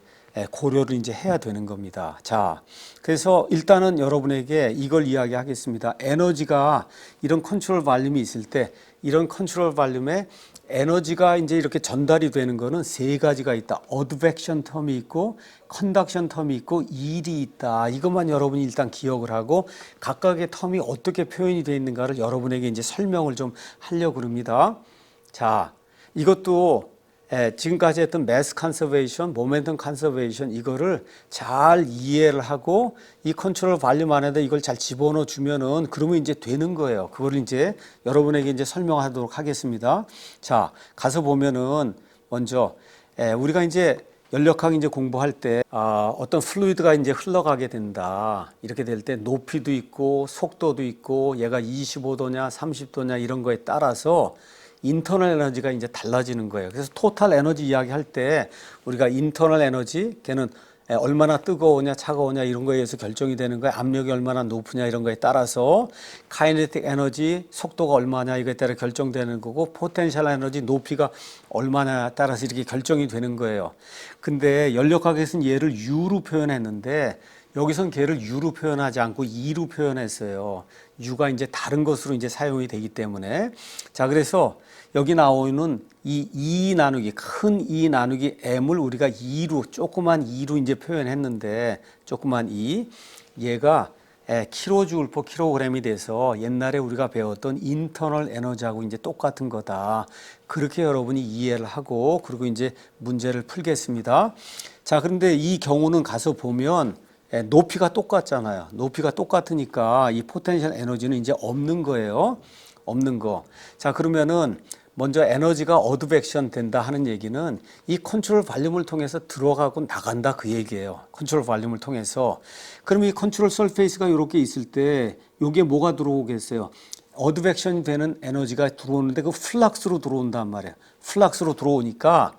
고려를 이제 해야 되는 겁니다. 자, 그래서 일단은 여러분에게 이걸 이야기하겠습니다. 에너지가 이런 컨트롤 발륨이 있을 때 이런 컨트롤 발륨에 에너지가 이제 이렇게 전달이 되는 거는 3가지가 있다. 어드벡션 텀이 있고 컨덕션 텀이 있고 일이 있다. 이것만 여러분이 일단 기억을 하고 각각의 텀이 어떻게 표현이 되어 있는가를 여러분에게 이제 설명을 좀 하려고 합니다. 자, 이것도 지금까지 했던 매스 컨서베이션, 모멘텀 컨서베이션 이거를 잘 이해를 하고 이 컨트롤 발륨 안에다 이걸 잘 집어넣어 주면은 그러면 이제 되는 거예요. 그걸 이제 여러분에게 이제 설명하도록 하겠습니다. 자, 가서 보면은 먼저 우리가 이제 연력학 이제 공부할 때 어떤 플루이드가 이제 흘러가게 된다. 이렇게 될 때 높이도 있고 속도도 있고 얘가 25도냐 30도냐 이런 거에 따라서 인터널 에너지가 이제 달라지는 거예요. 그래서 토탈 에너지 이야기할 때 우리가 인터널 에너지 걔는 얼마나 뜨거우냐 차가우냐 이런 거에 의해서 결정이 되는 거예요. 압력이 얼마나 높으냐 이런 거에 따라서 카이네틱 에너지 속도가 얼마냐 이거에 따라 결정되는 거고 포텐셜 에너지 높이가 얼마냐에 따라서 이렇게 결정이 되는 거예요. 근데 연력학에서는 얘를 U로 표현했는데 여기선 걔를 U로 표현하지 않고 E로 표현했어요. U가 이제 다른 것으로 이제 사용이 되기 때문에. 자, 그래서 여기 나오는 이 E 나누기, 큰 E 나누기 M을 우리가 E로, 조그만 E로 이제 표현했는데, 조그만 E, 얘가 킬로줄 퍼 킬로그램이 돼서 옛날에 우리가 배웠던 인터널 에너지하고 이제 똑같은 거다. 그렇게 여러분이 이해를 하고, 그리고 이제 문제를 풀겠습니다. 자, 그런데 이 경우는 가서 보면, 높이가 똑같잖아요. 높이가 똑같으니까 이 포텐셜 에너지는 이제 없는 거예요. 없는 거. 자, 그러면은 먼저 에너지가 어드벡션 된다 하는 얘기는 이 컨트롤 발륨을 통해서 들어가고 나간다 그 얘기예요. 컨트롤 발륨을 통해서. 그럼 이 컨트롤 서페이스가 이렇게 있을 때 이게 뭐가 들어오겠어요? 어드벡션이 되는 에너지가 들어오는데 그 플락스로 들어온단 말이에요. 플락스로 들어오니까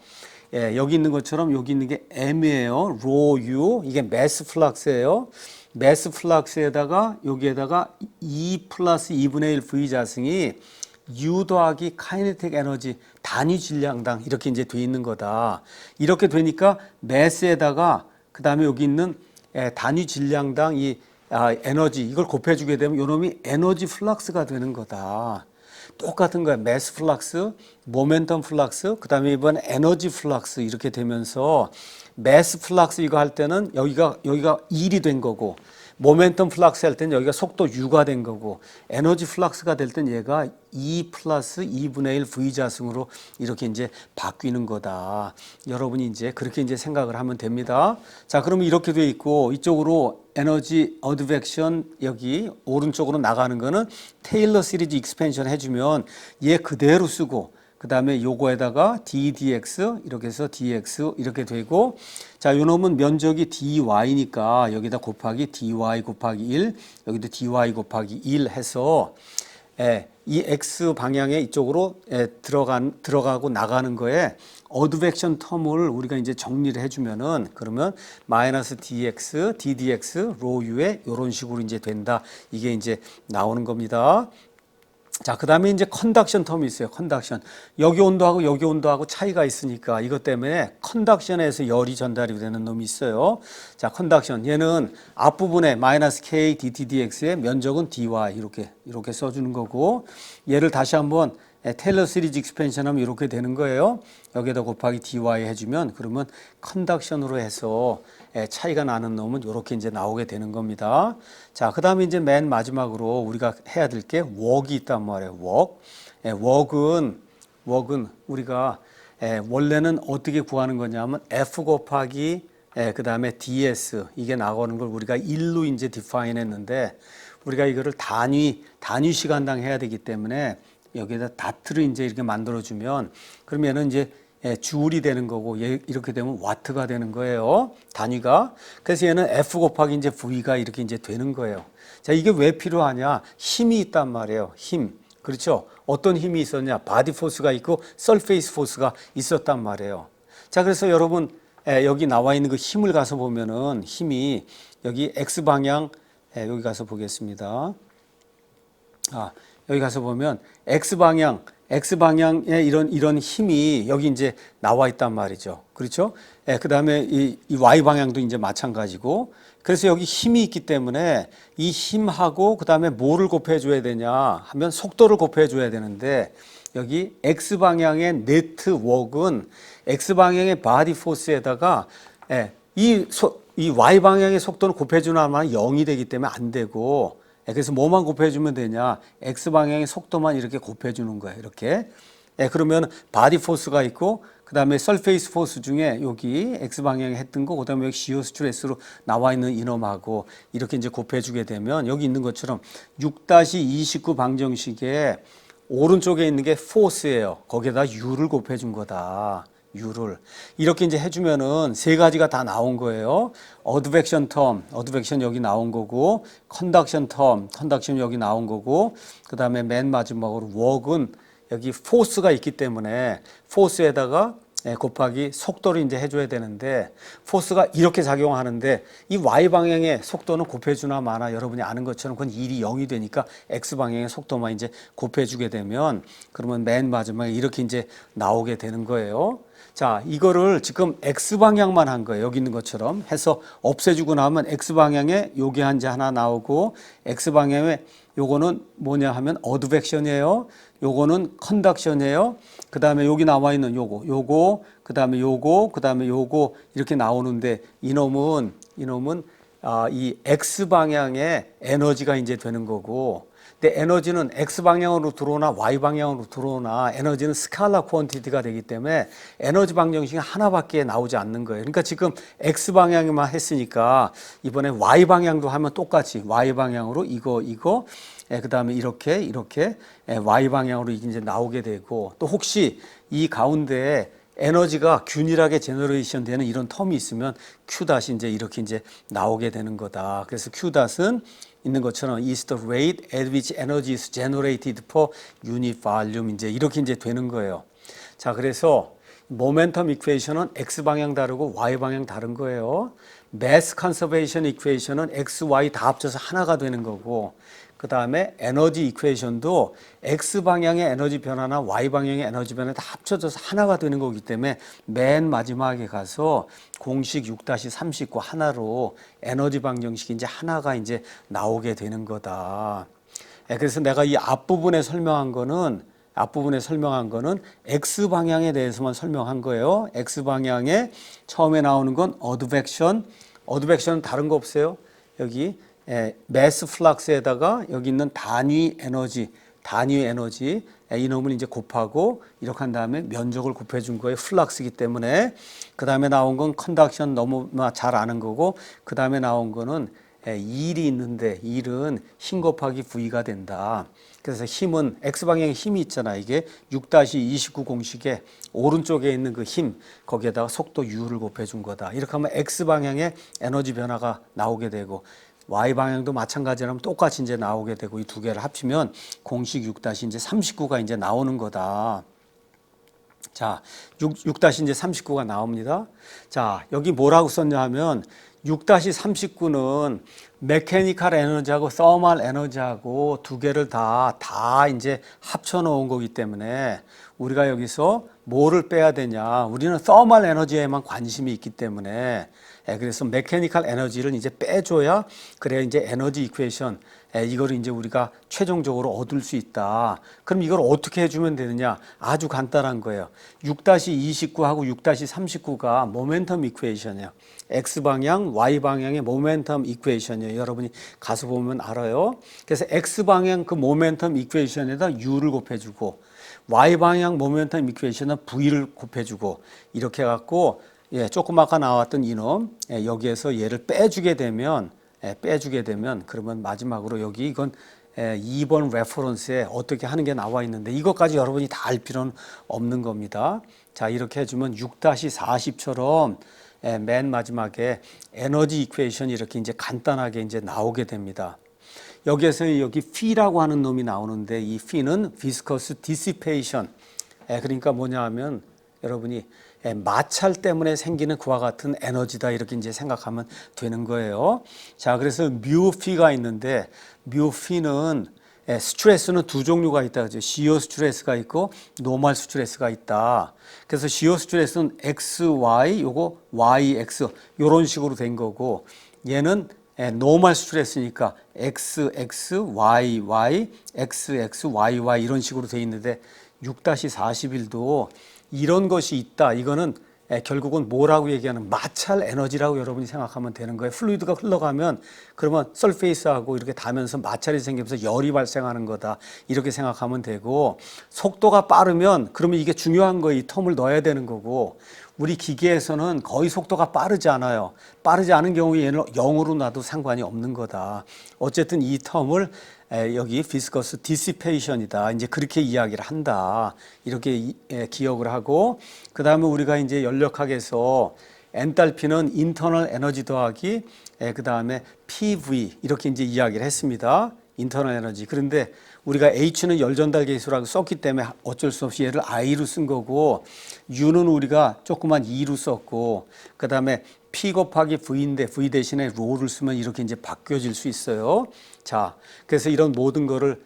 여기 있는 것처럼 여기 있는 게 M이에요. 로 U. 이게 매스 플락스예요. 매스 플락스에다가 여기에다가 E 플러스 2분의 1 V 자승이 U 더하기 카이네틱 에너지 단위 질량당 이렇게 이제 돼 있는 거다. 이렇게 되니까 매스에다가 그 다음에 여기 있는 단위 질량당 이 에너지 이걸 곱해주게 되면 요놈이 에너지 플락스가 되는 거다. 똑같은 거야. 매스 플락스, 모멘텀 플락스, 그 다음에 이번 에너지 플락스 이렇게 되면서 매스 플락스 이거 할 때는 여기가 1이 된 거고 모멘텀 플락스 할 때는 여기가 속도 U가 된 거고 에너지 플락스가 될 땐 얘가 E 플러스 2분의 1 V 자승으로 이렇게 이제 바뀌는 거다. 여러분이 이제 그렇게 이제 생각을 하면 됩니다. 자, 그러면 이렇게 돼 있고 이쪽으로 에너지 어드벡션 여기 오른쪽으로 나가는 거는 테일러 시리즈 익스펜션 해주면 얘 그대로 쓰고 그 다음에 요거에다가 ddx 이렇게 해서 dx 이렇게 되고 자, 요 놈은 면적이 dy니까 여기다 곱하기 dy 곱하기 1 여기도 dy 곱하기 1 해서 이 x 방향에 이쪽으로 들어가고 나가는 거에 어드벡션 텀을 우리가 이제 정리를 해주면은 그러면 마이너스 dx, ddx 로 u에 이런 식으로 이제 된다. 이게 이제 나오는 겁니다. 자, 그 다음에 이제 컨덕션 텀이 있어요. 컨덕션. 여기 온도하고 차이가 있으니까 이것 때문에 컨덕션에서 열이 전달이 되는 놈이 있어요. 자, 컨덕션. 얘는 앞부분에 마이너스 K dt dx의 면적은 dy 이렇게 써주는 거고, 얘를 다시 한번 테일러 시리즈 익스펜션 하면 이렇게 되는 거예요. 여기에다 곱하기 dy 해주면 그러면 컨덕션으로 해서 차이가 나는 놈은 이렇게 이제 나오게 되는 겁니다. 자, 그 다음에 이제 맨 마지막으로 우리가 해야 될 게 웍이 있단 말이에요. 웍은 우리가 원래는 어떻게 구하는 거냐면 f 곱하기 그 다음에 ds 이게 나오는 걸 우리가 1로 이제 디파인 했는데, 우리가 이거를 단위 시간당 해야 되기 때문에 여기에다 다트를 이제 이렇게 만들어주면 그러면은 이제 줄이 되는 거고, 이렇게 되면 와트가 되는 거예요. 단위가. 그래서 얘는 F 곱하기 이제 V가 이렇게 이제 되는 거예요. 자, 이게 왜 필요하냐? 힘이 있단 말이에요. 힘. 그렇죠? 어떤 힘이 있었냐? 바디 포스가 있고 서페이스 포스가 있었단 말이에요. 자, 그래서 여러분 여기 나와 있는 그 힘을 가서 보면은 힘이 여기 X 방향, 여기 가서 보겠습니다. 여기 가서 보면 X방향에 이런 힘이 여기 이제 나와 있단 말이죠. 그렇죠? 그 다음에 이 Y방향도 이제 마찬가지고, 그래서 여기 힘이 있기 때문에 이 힘하고 그 다음에 뭐를 곱해줘야 되냐 하면 속도를 곱해줘야 되는데, 여기 X방향의 네트 웍은 X방향의 바디 포스에다가 이 Y방향의 속도는 곱해주는 하면 0이 되기 때문에 안 되고, 그래서 뭐만 곱해주면 되냐? X방향의 속도만 이렇게 곱해주는 거예요. 이렇게. 그러면 바디 포스가 있고, 그 다음에 설페이스 포스 중에 여기 X방향에 했던 거, 그 다음에 여기 시어 스트레스로 나와 있는 이놈하고 이렇게 이제 곱해주게 되면 여기 있는 것처럼 6-29 방정식에 오른쪽에 있는 게 포스예요. 거기에다 U를 곱해준 거다. U를 이렇게 이제 해주면은 세 가지가 다 나온 거예요. 어드벡션 여기 나온 거고, 컨덕션 여기 나온 거고, 그 다음에 맨 마지막으로 웍은 여기 포스가 있기 때문에 포스에다가 곱하기 속도를 이제 해줘야 되는데, 포스가 이렇게 작용하는데 이 Y 방향의 속도는 곱해주나 마나 여러분이 아는 것처럼 그건 1이 0이 되니까 X방향의 속도만 이제 곱해주게 되면 그러면 맨 마지막에 이렇게 이제 나오게 되는 거예요. 자, 이거를 지금 X방향만 한 거예요. 여기 있는 것처럼 해서 없애주고 나면 X방향에 요게 하나 나오고, X방향에 요거는 뭐냐 하면 어드벡션이에요. 요거는 컨덕션이에요. 그 다음에 여기 나와 있는 요거, 그 다음에 요거 이렇게 나오는데, 이놈은 이 X방향의 에너지가 이제 되는 거고, 근데 에너지는 X방향으로 들어오나 Y방향으로 들어오나 에너지는 스칼라 퀀티티가 되기 때문에 에너지 방정식이 하나밖에 나오지 않는 거예요. 그러니까 지금 X방향에만 했으니까 이번에 Y방향도 하면 똑같이 Y방향으로 이거 그 다음에 이렇게 Y방향으로 이제 나오게 되고, 또 혹시 이 가운데에 에너지가 균일하게 제너레이션 되는 이런 텀이 있으면 Q 이제 이렇게 이제 나오게 되는 거다. 그래서 Q 있는 것처럼 is the rate at which energy is generated per unit volume 이제 이렇게 이제 되는 거예요. 자, 그래서 모멘텀 이퀘이션은 X 방향 다르고 Y 방향 다른 거예요. mass conservation 이퀘이션은 X, Y 다 합쳐서 하나가 되는 거고, 그 다음에 에너지 이퀘이션도 X 방향의 에너지 변화나 Y 방향의 에너지 변화 다 합쳐져서 하나가 되는 거기 때문에 맨 마지막에 가서 공식 6-39 하나로 에너지 방정식이 이제 하나가 이제 나오게 되는 거다. 그래서 내가 이 앞부분에 설명한 거는 X 방향에 대해서만 설명한 거예요. X 방향에 처음에 나오는 건 어드벡션은 다른 거 없어요. 여기 매스 플락스에다가 여기 있는 단위 에너지 이놈을 이제 곱하고 이렇게 한 다음에 면적을 곱해준 거예요. 플락스이기 때문에. 그 다음에 나온 건 컨덕션 너무 잘 아는 거고, 그 다음에 나온 거는 일이 있는데 일은 힘 곱하기 V가 된다. 그래서 힘은 X방향에 힘이 있잖아. 이게 6-29 공식에 오른쪽에 있는 그 힘, 거기에다가 속도 U를 곱해준 거다. 이렇게 하면 X방향에 에너지 변화가 나오게 되고, Y방향도 마찬가지라면 똑같이 이제 나오게 되고, 이 두 개를 합치면 공식 6-39가 이제 나오는 거다. 자, 6-39가 나옵니다. 자, 여기 뭐라고 썼냐 하면 6-39는 메케니컬 에너지하고 서멀 에너지하고 두 개를 다 이제 합쳐 놓은 거기 때문에 우리가 여기서 뭐를 빼야 되냐. 우리는 서멀 에너지에만 관심이 있기 때문에 그래서 메케니컬 에너지를 이제 빼줘야 그래야 이제 에너지 이퀘이션 이거를 이제 우리가 최종적으로 얻을 수 있다. 그럼 이걸 어떻게 해주면 되느냐? 아주 간단한 거예요. 6-29하고 6-39가 모멘텀 이퀘이션이에요. X방향, Y방향의 모멘텀 이퀘이션이에요. 여러분이 가서 보면 알아요. 그래서 X방향 그 모멘텀 이퀘이션에다 U를 곱해주고 Y방향 모멘텀 이퀘이션은 V를 곱해주고 이렇게 해갖고 조금 아까 나왔던 이놈 여기에서 얘를 빼주게 되면 그러면 마지막으로 여기 이건 2번 레퍼런스에 어떻게 하는 게 나와 있는데 이것까지 여러분이 다 알 필요는 없는 겁니다. 자, 이렇게 해주면 6-40처럼 맨 마지막에 에너지 이퀘이션이 이렇게 이제 간단하게 이제 나오게 됩니다. 여기에서 여기 P라고 하는 놈이 나오는데 이 P는 viscous dissipation. 그러니까 뭐냐 하면 여러분이 마찰 때문에 생기는 그와 같은 에너지다 이렇게 이제 생각하면 되는 거예요. 자, 그래서 뮤피가 있는데 뮤피는 스트레스는 두 종류가 있다 그죠. 시어 스트레스가 있고 노멀 스트레스가 있다. 그래서 시어 스트레스는 XY 요거 YX 요런 식으로 된 거고 얘는 노멀 스트레스니까 XXYY XXYY 이런 식으로 돼 있는데 6-41도 이런 것이 있다. 이거는 결국은 뭐라고 얘기하는 마찰 에너지라고 여러분이 생각하면 되는 거예요. 플루이드가 흘러가면 그러면 설페이스하고 이렇게 닿으면서 마찰이 생기면서 열이 발생하는 거다. 이렇게 생각하면 되고 속도가 빠르면 그러면 이게 중요한 거예요. 이 텀을 넣어야 되는 거고 우리 기계에서는 거의 속도가 빠르지 않아요. 빠르지 않은 경우에 얘는 0으로 놔도 상관이 없는 거다. 어쨌든 이 텀을 여기 viscous dissipation이다. 이제 그렇게 이야기를 한다. 이렇게 기억을 하고 그 다음에 우리가 이제 연력학에서 엔탈피는 인터널 에너지 더하기 그 다음에 PV 이렇게 이제 이야기를 했습니다. 인터널 에너지. 그런데 우리가 H는 열 전달 계수라고 썼기 때문에 어쩔 수 없이 얘를 I로 쓴 거고 U는 우리가 조그만 E로 썼고 그 다음에 P 곱하기 V인데 V 대신에 로를 쓰면 이렇게 이제 바뀌어질 수 있어요. 자, 그래서 이런 모든 거를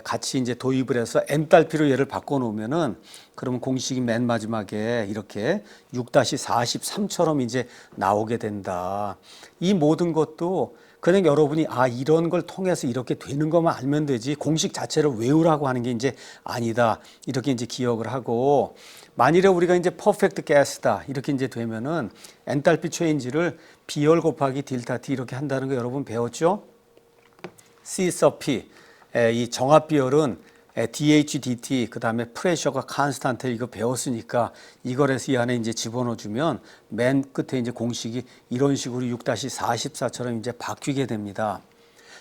같이 이제 도입을 해서 엔탈피로 얘를 바꿔놓으면은 그러면 공식이 맨 마지막에 이렇게 6-43처럼 이제 나오게 된다. 이 모든 것도 그냥 여러분이 이런 걸 통해서 이렇게 되는 것만 알면 되지 공식 자체를 외우라고 하는 게 이제 아니다. 이렇게 이제 기억을 하고 만일에 우리가 이제 퍼펙트 가스다 이렇게 이제 되면은 엔탈피 체인지를 B열 곱하기 딜타 T 이렇게 한다는 거 여러분 배웠죠? C sub P 이 정압 비열은 DHDT 그 다음에 프레셔가 컨스탄트 이거 배웠으니까 이걸 해서 이 안에 이제 집어넣어 주면 맨 끝에 이제 공식이 이런 식으로 6-44처럼 이제 바뀌게 됩니다.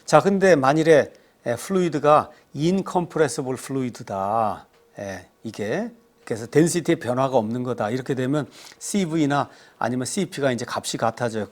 자, 근데 만일에 플루이드가 incompressible fluid다. 이게 그래서 덴시티의 변화가 없는 거다. 이렇게 되면 CV나 아니면 CP가 이제 값이 같아져요.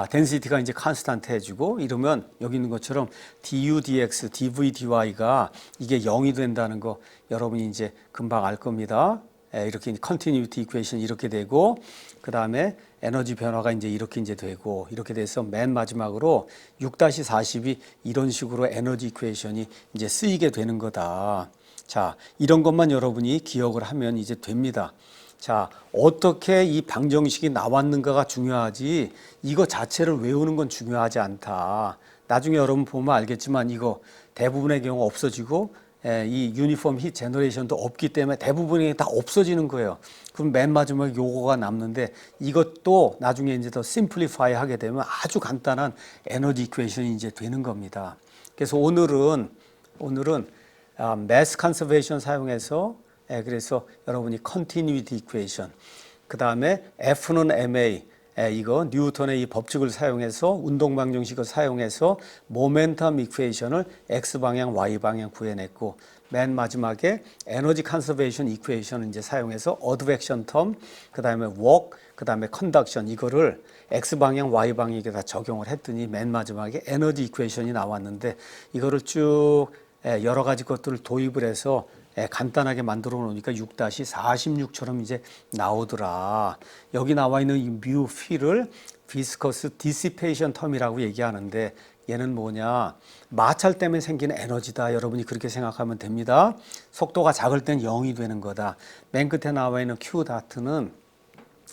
덴시티가 이제 컨스탄트 해주고 이러면 여기 있는 것처럼 du dx, dv dy가 이게 0이 된다는 거 여러분이 이제 금방 알 겁니다. 이렇게 컨티뉴티 이퀘이션 이렇게 되고 그 다음에 에너지 변화가 이제 이렇게 되고 이렇게 돼서 맨 마지막으로 6-40이 이런 식으로 에너지 이퀘이션이 이제 쓰이게 되는 거다. 자, 이런 것만 여러분이 기억을 하면 이제 됩니다. 자, 어떻게 이 방정식이 나왔는가가 중요하지 이거 자체를 외우는 건 중요하지 않다. 나중에 여러분 보면 알겠지만 이거 대부분의 경우 없어지고 이 유니폼 히 제너레이션도 없기 때문에 대부분이 다 없어지는 거예요. 그럼 맨 마지막에 요거가 남는데 이것도 나중에 이제 더 심플리파이 하게 되면 아주 간단한 에너지 이퀘이션이 이제 되는 겁니다. 그래서 오늘은 mass conservation 사용해서 그래서 여러분이 continuity equation 그 다음에 F는 ma 이거 뉴턴의 이 법칙을 사용해서 운동 방정식을 사용해서 모멘텀 이퀘이션을 X방향, Y방향 구해냈고 맨 마지막에 에너지 컨서베이션 이퀘이션을 이제 사용해서 어드벡션 텀, 그 다음에 워크, 그 다음에 컨덕션 이거를 X방향, Y방향에 다 적용을 했더니 맨 마지막에 에너지 이퀘이션이 나왔는데 이거를 쭉 여러 가지 것들을 도입을 해서 간단하게 만들어 놓으니까 6-46처럼 이제 나오더라. 여기 나와 있는 이 뮤 필을 비스커스 디시페이션 텀이라고 얘기하는데 얘는 뭐냐? 마찰 때문에 생기는 에너지다. 여러분이 그렇게 생각하면 됩니다. 속도가 작을 땐 0이 되는 거다. 맨 끝에 나와 있는 Q 다트는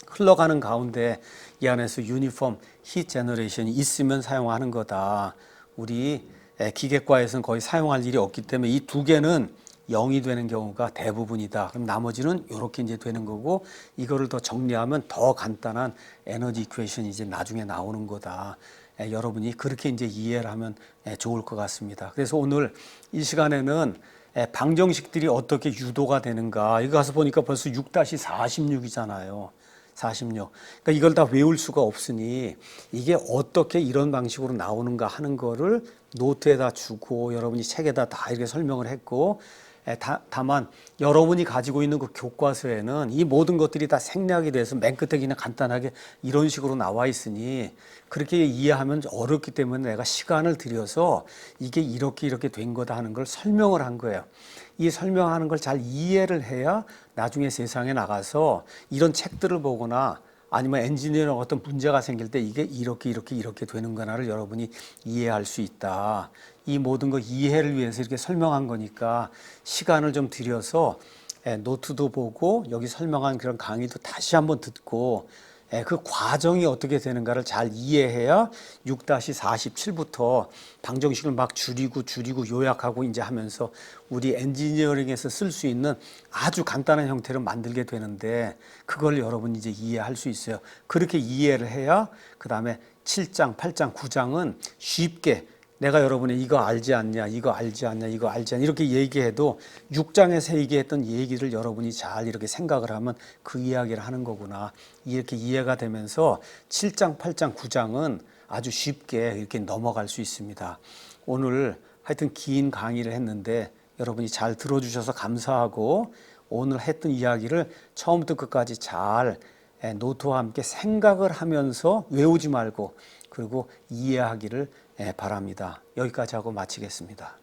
흘러가는 가운데 이 안에서 유니폼 히트 제너레이션이 있으면 사용하는 거다. 우리 기계과에서는 거의 사용할 일이 없기 때문에 이 두 개는 0이 되는 경우가 대부분이다. 그럼 나머지는 이렇게 이제 되는 거고 이거를 더 정리하면 더 간단한 에너지 이퀘이션이 이제 나중에 나오는 거다. 여러분이 그렇게 이제 이해를 하면 좋을 것 같습니다. 그래서 오늘 이 시간에는 방정식들이 어떻게 유도가 되는가 이거 가서 보니까 벌써 6-46이잖아요. 46. 그러니까 이걸 다 외울 수가 없으니 이게 어떻게 이런 방식으로 나오는가 하는 거를 노트에다 주고 여러분이 책에다 다 이렇게 설명을 했고 다만 여러분이 가지고 있는 그 교과서에는 이 모든 것들이 다 생략이 돼서 맨 끝에 그냥 간단하게 이런 식으로 나와 있으니 그렇게 이해하면 어렵기 때문에 내가 시간을 들여서 이게 이렇게 된 거다 하는 걸 설명을 한 거예요. 이 설명하는 걸 잘 이해를 해야 나중에 세상에 나가서 이런 책들을 보거나 아니면 엔지니어링 어떤 문제가 생길 때 이게 이렇게 되는구나를 여러분이 이해할 수 있다. 이 모든 거 이해를 위해서 이렇게 설명한 거니까 시간을 좀 들여서 노트도 보고 여기 설명한 그런 강의도 다시 한번 듣고 그 과정이 어떻게 되는가를 잘 이해해야 6-47부터 방정식을 막 줄이고 요약하고 이제 하면서 우리 엔지니어링에서 쓸 수 있는 아주 간단한 형태로 만들게 되는데 그걸 여러분이 이제 이해할 수 있어요. 그렇게 이해를 해야 그 다음에 7장, 8장, 9장은 쉽게 내가 여러분이 이거 알지 않냐 이렇게 얘기해도 6장에서 얘기했던 얘기를 여러분이 잘 이렇게 생각을 하면 그 이야기를 하는 거구나 이렇게 이해가 되면서 7장, 8장, 9장은 아주 쉽게 이렇게 넘어갈 수 있습니다. 오늘 하여튼 긴 강의를 했는데 여러분이 잘 들어주셔서 감사하고 오늘 했던 이야기를 처음부터 끝까지 잘 노트와 함께 생각을 하면서 외우지 말고 그리고 이해하기를 바랍니다. 여기까지 하고 마치겠습니다.